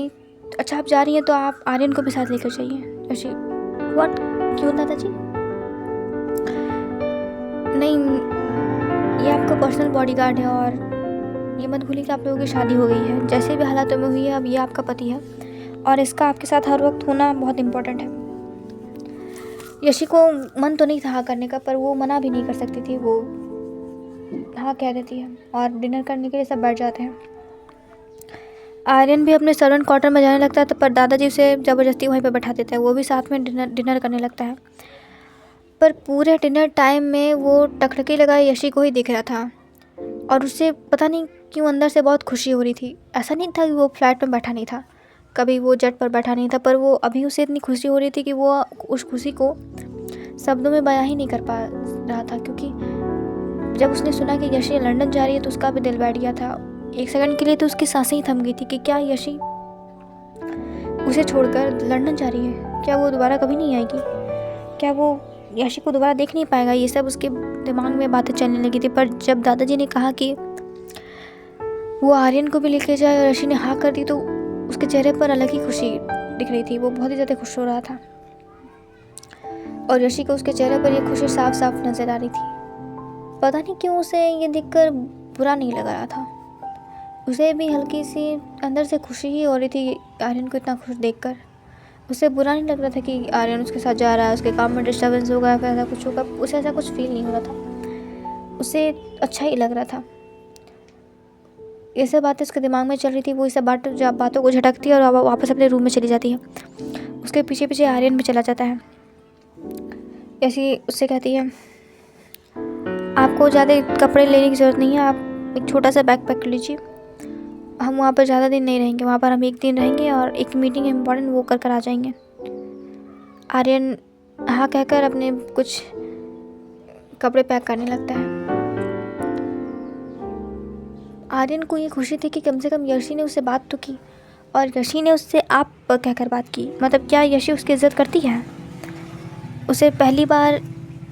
अच्छा आप जा रही हैं तो आप आर्यन को भी साथ लेकर जाइए। यशी, व्हाट? क्यों दादाजी? नहीं, ये आपका पर्सनल बॉडीगार्ड है और ये मत भूलिए कि आप लोगों की शादी हो गई है, जैसे भी हालातों में हुई है, अब ये आपका पति है और इसका आपके साथ हर वक्त होना बहुत इम्पोर्टेंट है। यशी को मन तो नहीं था हाँ करने का, पर वो मना भी नहीं कर सकती थी, वो हाँ कह देती है और डिनर करने के लिए सब बैठ जाते हैं। आर्यन भी अपने सर्वेंट क्वार्टर में जाने लगता है, तो पर दादाजी उसे ज़बरदस्ती वहीं पर बैठा देता है। वो भी साथ में डिनर करने लगता है, पर पूरे डिनर टाइम में वो टकटकी लगाए यशी को ही दिख रहा था और उससे पता नहीं क्यों अंदर से बहुत खुशी हो रही थी। ऐसा नहीं था कि वो फ्लैट में बैठा नहीं था, कभी वो जेट पर बैठा नहीं था, पर वो अभी उसे इतनी खुशी हो रही थी कि वो उस खुशी को शब्दों में बयां ही नहीं कर पा रहा था। क्योंकि जब उसने सुना कि यशी लंदन जा रही है तो उसका भी दिल बैठ गया था। एक सेकंड के लिए तो उसकी सांसें ही थम गई थी कि क्या यशी उसे छोड़कर लंदन जा रही है? क्या वो दोबारा कभी नहीं आएगी? क्या वो यशी को दोबारा देख नहीं पाएगा? ये सब उसके दिमाग में बातें चलने लगी थी। पर जब दादाजी ने कहा कि वो आर्यन को भी लेके जाए और यशी ने हाँ कर दी, तो उसके चेहरे पर अलग ही खुशी दिख रही थी। वो बहुत ही ज़्यादा खुश हो रहा था और यशी को उसके चेहरे पर ये खुशी साफ साफ नज़र आ रही थी। पता नहीं क्यों उसे ये देखकर बुरा नहीं लग रहा था, उसे भी हल्की सी अंदर से खुशी ही हो रही थी आर्यन को इतना खुश देखकर। उसे बुरा नहीं लग रहा था कि आर्यन उसके साथ जा रहा है, उसके काम में डिस्टर्बेंस होगा या फिर ऐसा कुछ होगा, उसे ऐसा कुछ फील नहीं हो रहा था, उसे अच्छा ही लग रहा था। ये सब बातें उसके दिमाग में चल रही थी। वो इस सब बातों को झटकती है और वापस अपने रूम में चली जाती है। उसके पीछे पीछे आर्यन भी चला जाता है। ऐसी उससे कहती है, आपको ज़्यादा कपड़े लेने की ज़रूरत नहीं है, आप एक छोटा सा बैग पैक कर लीजिए, हम वहाँ पर ज़्यादा दिन नहीं रहेंगे, वहाँ पर हम 1 दिन रहेंगे और एक मीटिंग इम्पॉर्टेंट वो कर आ जाएंगे। आर्यन हाँ कहकर अपने कुछ कपड़े पैक करने लगता है। आर्यन को ये खुशी थी कि कम से कम यशी ने उससे बात तो की और यशी ने उससे आप कहकर बात की। मतलब क्या यशी उसकी इज़्ज़त करती है? उसे पहली बार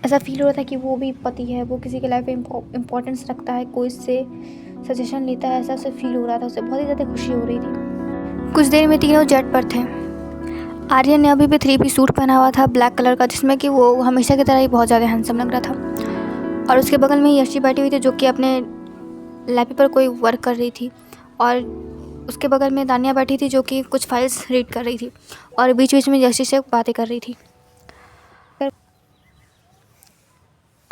ऐसा फील हो रहा था कि वो भी पति है, वो किसी के लाइफ में इम्पोर्टेंस रखता है, कोई इससे सजेशन लेता है, ऐसा उसे फील हो रहा था। उसे बहुत ही ज़्यादा खुशी हो रही थी। कुछ देर में तीनों जेट पर थे। आर्यन ने अभी भी 3-piece सूट पहना हुआ था ब्लैक कलर का, जिसमें कि वो हमेशा की तरह ही बहुत ज़्यादा हैंडसम लग रहा था। और उसके बगल में यशी बैठी हुई थी, जो कि अपने लैपटॉप पर कोई वर्क कर रही थी, और उसके बगल में दानिया बैठी थी, जो कि कुछ फाइल्स रीड कर रही थी और बीच बीच में यशी से बातें कर रही थी।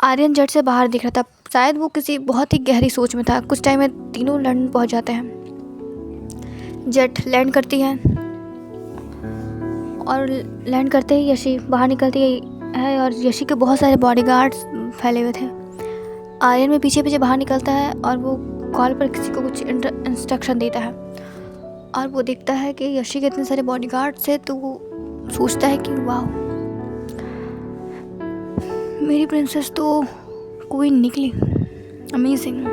आर्यन जेट से बाहर दिख रहा था, शायद वो किसी बहुत ही गहरी सोच में था। कुछ टाइम में तीनों लंदन पहुंच जाते हैं। जेट लैंड करती है और लैंड करते ही यशी बाहर निकलती है और यशी के बहुत सारे बॉडीगार्ड्स फैले हुए थे। आर्यन में पीछे पीछे बाहर निकलता है और वो कॉल पर किसी को कुछ इंस्ट्रक्शन देता है और वो देखता है कि यशी के इतने सारे बॉडीगार्ड्स हैं, तो वो सोचता है कि वाह, मेरी प्रिंसेस तो क्वीन निकली, amazing,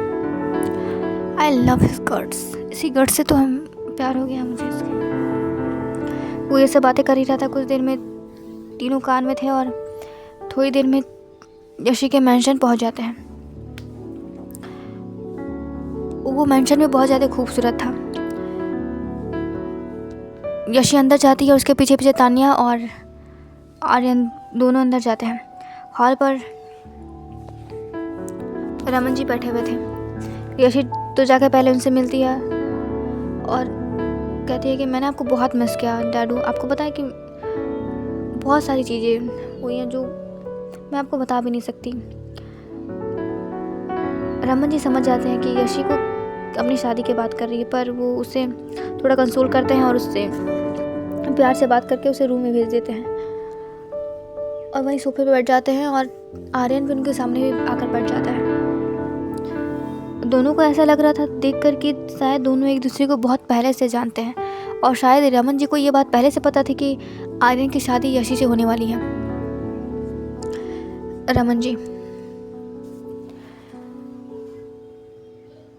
I love his guts, इसी गट्स से तो हम प्यार हो गया मुझे इसके। वो ये सब बातें कर ही रहा था। कुछ देर में तीनों कार में थे और थोड़ी देर में यशी के मैंशन पहुंच जाते हैं। वो मैंशन में बहुत ज़्यादा खूबसूरत था। यशी अंदर जाती है और उसके पीछे पीछे तानिया और आर्यन दोनों अंदर जाते हैं। हॉल पर रमन जी बैठे हुए थे। यशी तो जाकर पहले उनसे मिलती है और कहती है कि मैंने आपको बहुत मिस किया डैडू। आपको पता है कि बहुत सारी चीज़ें हुई हैं जो मैं आपको बता भी नहीं सकती। रमन जी समझ जाते हैं कि यशी को अपनी शादी की बात कर रही है, पर वो उसे थोड़ा कंसोल करते हैं और उससे प्यार से बात करके उसे रूम में भेज देते हैं और वहीं सोफे पे बैठ जाते हैं और आर्यन भी उनके सामने भी आकर बैठ जाता है। दोनों को ऐसा लग रहा था देखकर कि शायद दोनों एक दूसरे को बहुत पहले से जानते हैं और शायद रमन जी को ये बात पहले से पता थी कि आर्यन की शादी यशी से होने वाली है। रमन जी,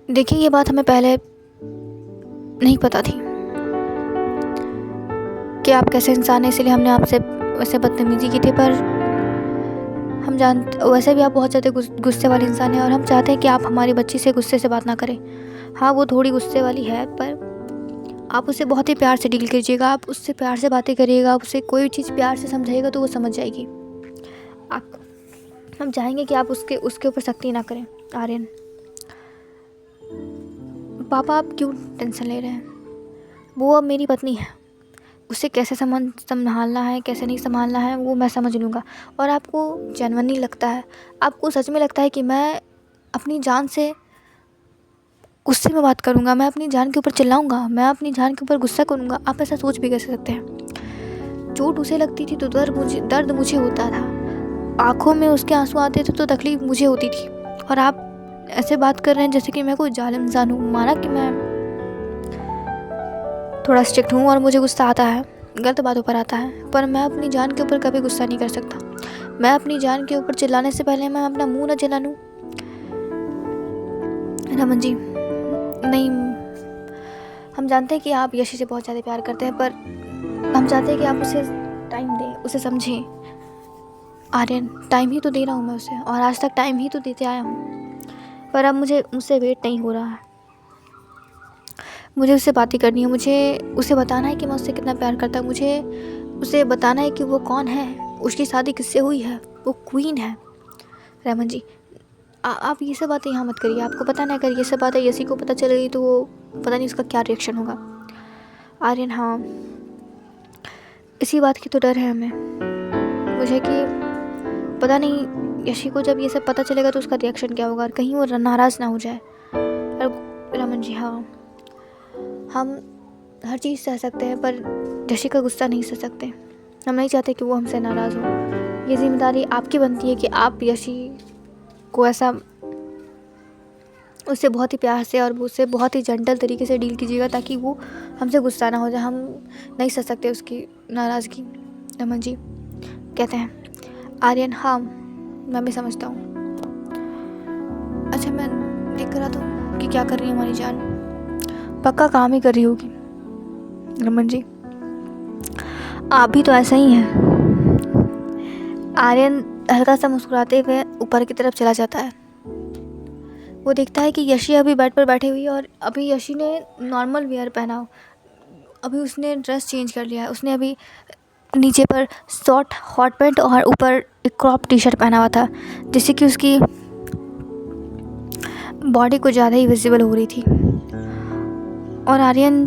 देखिए ये बात हमें पहले नहीं पता थी कि आप कैसे इंसान हैं, इसलिए हमने आपसे वैसे बदतमीजी की थी, पर हम वैसे भी आप बहुत ज़्यादा गुस्से वाले इंसान हैं और हम चाहते हैं कि आप हमारी बच्ची से गुस्से से बात ना करें। हाँ, वो थोड़ी गुस्से वाली है, पर आप उससे बहुत ही प्यार से डील कीजिएगा, आप उससे प्यार से बातें करिएगा, आप उसे कोई चीज़ प्यार से समझाइएगा तो वो समझ जाएगी। हम चाहेंगे कि आप उसके ऊपर सख्ती ना करें। आर्यन, पापा आप क्यों टेंशन ले रहे हैं? वो अब मेरी पत्नी है, उसे कैसे संभालना है कैसे नहीं संभालना है वो मैं समझ लूँगा। और आपको जेन्युइनली लगता है, आपको सच में लगता है कि मैं अपनी जान से गुस्से में बात करूँगा, मैं अपनी जान के ऊपर चिल्लाऊँगा, मैं अपनी जान के ऊपर गुस्सा करूँगा? आप ऐसा सोच भी कैसे सकते हैं? चोट उसे लगती थी तो दर्द मुझे होता था, आँखों में उसके आंसू आते थे तो तकलीफ़ मुझे होती थी, और आप ऐसे बात कर रहे हैं जैसे कि मैं कोई जालिम इंसान हूँ। माना कि मैं थोड़ा स्ट्रिक्ट हूँ और मुझे गुस्सा आता है, गलत बातों पर आता है, पर मैं अपनी जान के ऊपर कभी गुस्सा नहीं कर सकता। मैं अपनी जान के ऊपर चिल्लाने से पहले मैं अपना मुंह न जला लूँ। रमन जी, नहीं, हम जानते हैं कि आप यशी से बहुत ज़्यादा प्यार करते हैं, पर हम चाहते हैं कि आप उसे टाइम दें, उसे समझें। आर्यन, टाइम ही तो दे रहा हूँ मैं उसे, और आज तक टाइम ही तो देते आया हूँ, पर अब मुझसे वेट नहीं हो रहा है। मुझे उससे बातें करनी है, मुझे उसे बताना है कि मैं उससे कितना प्यार करता हूँ, मुझे उसे बताना है कि वो कौन है, उसकी शादी किससे हुई है, वो क्वीन है। रमन जी, आप ये सब बातें यहाँ मत करिए, आपको पता ना करिए, ये सब बातें यसी को पता चल गई तो वो पता नहीं उसका क्या रिएक्शन होगा। आर्यन, हाँ, इसी बात की तो डर है हमें, मुझे कि पता नहीं यशी को जब ये सब पता चलेगा तो उसका रिएक्शन क्या होगा, और कहीं वो नाराज़ ना हो जाए। रमन जी, हाँ, हम हर चीज़ सह सकते हैं पर यशी का गुस्सा नहीं सह सकते। हम नहीं चाहते कि वो हमसे नाराज़ हो। ये जिम्मेदारी आपकी बनती है कि आप यशी को ऐसा उससे बहुत ही प्यार से और उससे बहुत ही जेंटल तरीके से डील कीजिएगा ताकि वो हमसे गुस्सा ना हो जाए। हम नहीं सह सकते उसकी नाराज़गी। रमन जी कहते हैं। आर्यन, हाँ, मैं भी समझता हूँ। अच्छा, मैं देख कर आता हूँ कि क्या कर रही है हमारी जान, पक्का काम ही कर रही होगी। रमन जी, आप भी तो ऐसा ही हैं। आर्यन हल्का सा मुस्कुराते हुए ऊपर की तरफ चला जाता है। वो देखता है कि यशी अभी बेड पर बैठी हुई है और अभी यशी ने नॉर्मल वेयर पहना हो, अभी उसने ड्रेस चेंज कर लिया है। उसने अभी नीचे पर शॉर्ट हॉट पैंट और ऊपर एक क्रॉप टी शर्ट पहना हुआ था, जिससे कि उसकी बॉडी को ज़्यादा ही विजिबल हो रही थी। और आर्यन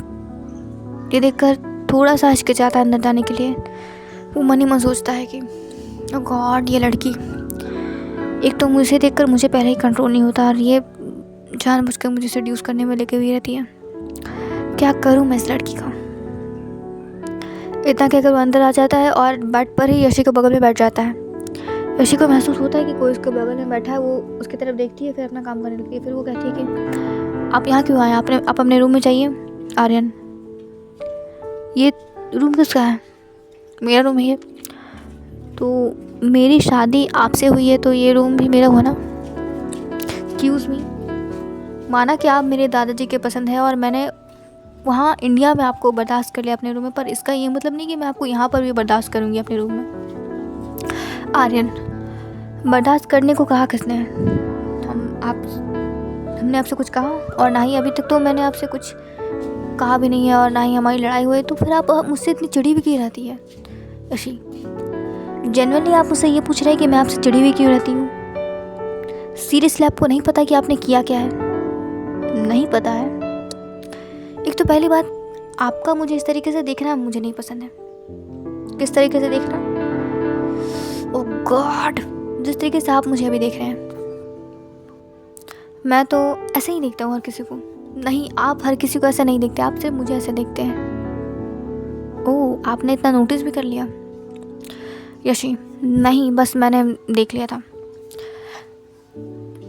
ये देखकर थोड़ा सा हिचकिचाता है अंदर जाने के लिए। वो मन ही मन सोचता है कि ओह गॉड, ये लड़की, एक तो मुझे देखकर मुझे पहले ही कंट्रोल नहीं होता और ये जानबूझकर मुझे सेड्यूस करने में लेके हुई रहती है। क्या करूं मैं इस लड़की का? इतना कहकर वो अंदर आ जाता है और बेड पर ही यशी के बगल में बैठ जाता है। यशी को महसूस होता है कि कोई उसके बगल में बैठा है। वो उसकी तरफ देखती है, फिर अपना काम करने लगती है। फिर वो कहती है कि आप यहाँ क्यों आए? आप अपने रूम में जाइए। आर्यन, ये रूम किसका है? मेरा रूम है ये। तो मेरी शादी आपसे हुई है तो ये रूम भी मेरा हुआ ना। एक्सक्यूज़ मी, माना कि आप मेरे दादाजी के पसंद है और मैंने वहाँ इंडिया में आपको बर्दाश्त कर लिया अपने रूम में, पर इसका ये मतलब नहीं कि मैं आपको यहाँ पर भी बर्दाश्त करूँगी अपने रूम में। आर्यन, बर्दाश्त करने को कहा किसने? हमने आपसे कुछ कहा? और ना ही अभी तक तो मैंने आपसे कुछ कहा भी नहीं है और ना ही हमारी लड़ाई हुई, तो फिर आप मुझसे इतनी चिड़ी भी क्यों रहती है? यशी, जेन्युइनली आप मुझसे ये पूछ रहे हैं कि मैं आपसे चिड़ी हुई क्यों रहती हूँ? सीरियसली आपको नहीं पता कि आपने किया क्या है? नहीं नहीं पता है। एक तो पहली बात, आपका मुझे इस तरीके से देखना मुझे नहीं पसंद है। किस तरीके से देखना? ओह गॉड, जिस तरीके से आप मुझे अभी देख रहे हैं, मैं तो ऐसे ही देखता हूँ हर किसी को। नहीं, आप हर किसी को ऐसा नहीं देखते, आप सिर्फ मुझे ऐसे देखते हैं। ओह, आपने इतना नोटिस भी कर लिया? यशी, नहीं, बस मैंने देख लिया था।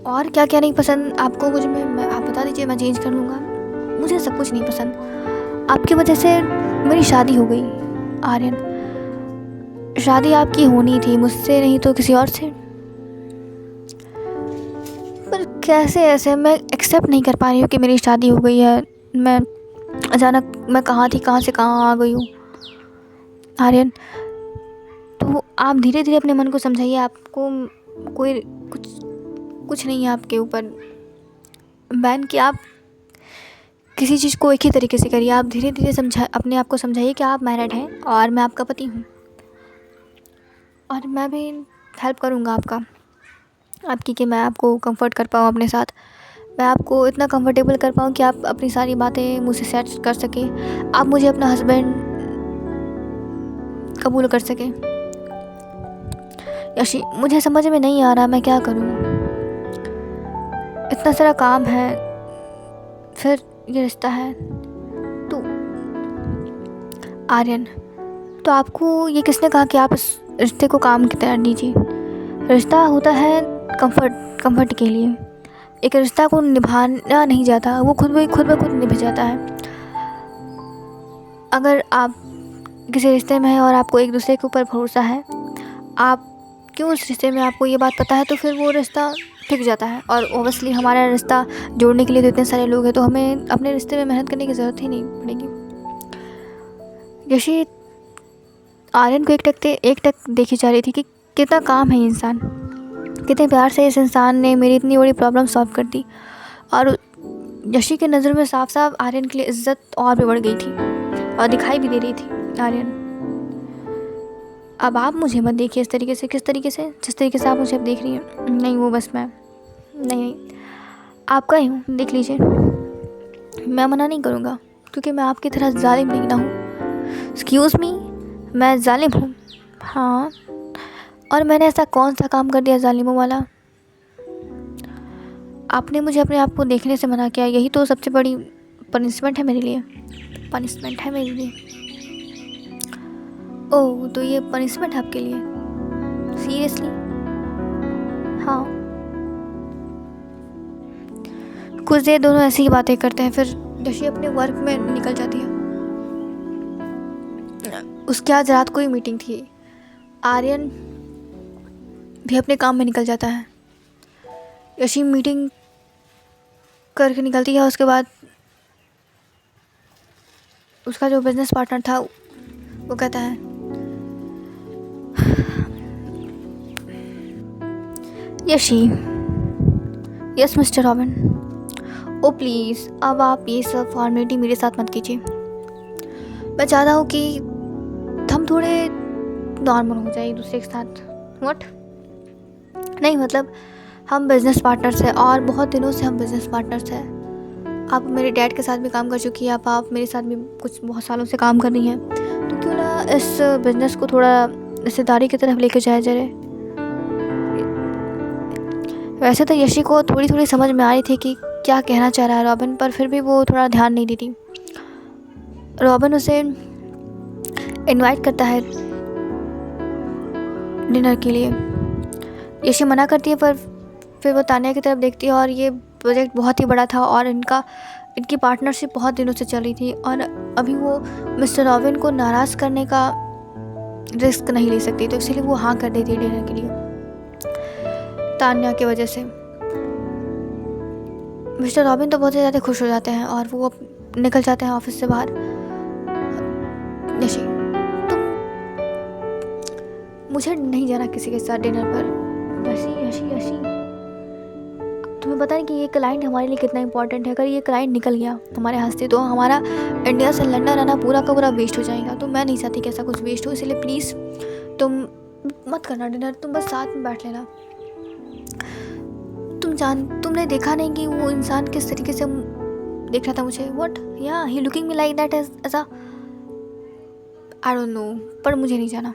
और क्या क्या नहीं पसंद आपको मुझ में, आप बता दीजिए, मैं चेंज कर लूँगा। मुझे सब कुछ नहीं पसंद। आपकी वजह से मेरी शादी हो गई आर्यन। शादी आपकी होनी थी, मुझसे नहीं तो किसी और से। पर कैसे ऐसे? मैं एक्सेप्ट नहीं कर पा रही हूँ कि मेरी शादी हो गई है। मैं अचानक, मैं कहाँ थी, कहाँ से कहाँ आ गई हूँ आर्यन। तो आप धीरे धीरे अपने मन को समझाइए। आपको कोई कुछ नहीं है आपके ऊपर बैन कि आप किसी चीज़ को एक ही तरीके से करिए। आप धीरे धीरे अपने आप को समझाइए कि आप मैरिड हैं और मैं आपका पति हूँ, और मैं भी हेल्प करूँगा आपकी कि मैं आपको कंफर्ट कर पाऊँ अपने साथ। मैं आपको इतना कंफर्टेबल कर पाऊँ कि आप अपनी सारी बातें मुझसे शेयर कर सकें, आप मुझे अपना हस्बैंड कबूल कर सकें। यशी, मुझे समझ में नहीं आ रहा मैं क्या करूँ। इतना सारा काम है, फिर ये रिश्ता है। तो आर्यन, तो आपको ये किसने कहा कि आप इस रिश्ते को काम की तरह लीजिए? रिश्ता होता है कंफर्ट के लिए। एक रिश्ता को निभाना नहीं जाता, वो खुद ब खुद निभ जाता है। अगर आप किसी रिश्ते में हैं और आपको एक दूसरे के ऊपर भरोसा है, आप क्यों उस रिश्ते में, आपको ये बात पता है, तो फिर वो रिश्ता टिक जाता है। और ओबियसली हमारा रिश्ता जोड़ने के लिए तो इतने सारे लोग हैं, तो हमें अपने रिश्ते में मेहनत करने की ज़रूरत ही नहीं पड़ेगी। यशी, आर्यन को एक टक देखी जा रही थी कि कितना काम है इंसान, कितने प्यार से इस इंसान ने मेरी इतनी बड़ी प्रॉब्लम सॉल्व कर दी। और यशी के नज़र में साफ साफ आर्यन के लिए इज्जत और भी बढ़ गई थी और दिखाई भी दे रही थी। आर्यन, अब आप मुझे मत देखिए इस तरीके से। किस तरीके से? जिस तरीके से आप मुझे अब देख रही हैं। नहीं, वो बस मैं नहीं आपका ही हूँ, देख लीजिए। मैं मना नहीं करूँगा, क्योंकि मैं आपकी तरह जालिम नहीं ना हूँ। एक्सक्यूज़ मी, मैं जालिम हूँ? हाँ, और मैंने ऐसा कौन सा काम कर दिया जालिमों वाला? आपने मुझे अपने आप को देखने से मना किया, यही तो सबसे बड़ी पनिशमेंट है मेरे लिए। ओह, तो ये पनिशमेंट है आपके लिए? सीरियसली? हाँ। कुछ देर दोनों ऐसी ही बातें करते हैं, फिर यशी अपने वर्क में निकल जाती है। उसके आज रात को ही मीटिंग थी। आर्यन भी अपने काम में निकल जाता है। यशी मीटिंग करके निकलती है। उसके बाद उसका जो बिजनेस पार्टनर था वो कहता है, Yeshi, yes mister robin, O please अब आप ये सब फॉर्मेलिटी मेरे साथ मत कीजिए। मैं चाहता हूँ कि हम थोड़े नॉर्मल हो जाए एक दूसरे के साथ। व्हाट? नहीं, मतलब हम बिज़नेस पार्टनर्स हैं और बहुत दिनों से हम बिज़नेस पार्टनर्स हैं। आप मेरे डैड के साथ भी काम कर चुकी है, आप मेरे साथ भी कुछ बहुत सालों से काम कर रही हैं, तो क्यों ना इस बिज़नेस को थोड़ा रिश्तेदारी की तरफ लेके जाया जाए। वैसे तो यशी को थोड़ी थोड़ी समझ में आ रही थी कि क्या कहना चाह रहा है रॉबिन, पर फिर भी वो थोड़ा ध्यान नहीं देती। रॉबिन उसे इनवाइट करता है डिनर के लिए। यशी मना करती है, पर फिर वो तानिया की तरफ देखती है, और ये प्रोजेक्ट बहुत ही बड़ा था और इनकी पार्टनरशिप बहुत दिनों से चल रही थी, और अभी वो मिस्टर रॉबिन को नाराज़ करने का रिस्क नहीं ले सकती, तो इसलिए वो हाँ कर देती है डिनर के लिए। तान्या की वजह से मिस्टर रॉबिन तो बहुत ही ज़्यादा खुश हो जाते हैं और वो निकल जाते हैं ऑफिस से बाहर। यशी, तुम, मुझे नहीं जाना किसी के साथ डिनर पर। यशी, तुम्हें पता नहीं कि ये क्लाइंट हमारे लिए कितना इंपॉर्टेंट है। अगर ये क्लाइंट निकल गया हमारे हंसते, तो हमारा इंडिया से लंदन आना पूरा का पूरा वेस्ट हो जाएगा। तो मैं नहीं चाहती कि ऐसा कुछ वेस्ट हो, इसलिए प्लीज़ तुम मत करना डिनर, तुम बस साथ में बैठ लेना। तुमने देखा नहीं कि वो इंसान किस तरीके से देख रहा था मुझे। What, yeah he looking me like that as a, I don't know, पर मुझे नहीं जाना।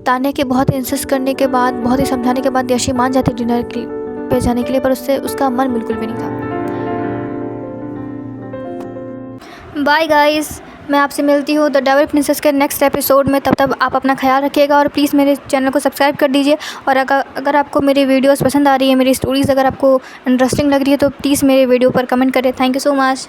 तान्या के बहुत इंसिस्ट करने के बाद, बहुत ही समझाने के बाद यशी मान जाती डिनर पे जाने के लिए, पर उससे उसका मन बिल्कुल भी नहीं था। बाय गाइस, मैं आपसे मिलती हूँ द डेविल प्रिंसेस के नेक्स्ट एपिसोड में। तब तक आप अपना ख्याल रखिएगा और प्लीज़ मेरे चैनल को सब्सक्राइब कर दीजिए। और अगर आपको मेरी वीडियोस पसंद आ रही है, मेरी स्टोरीज़ अगर आपको इंटरेस्टिंग लग रही है, तो प्लीज़ मेरे वीडियो पर कमेंट करें। Thank you so much.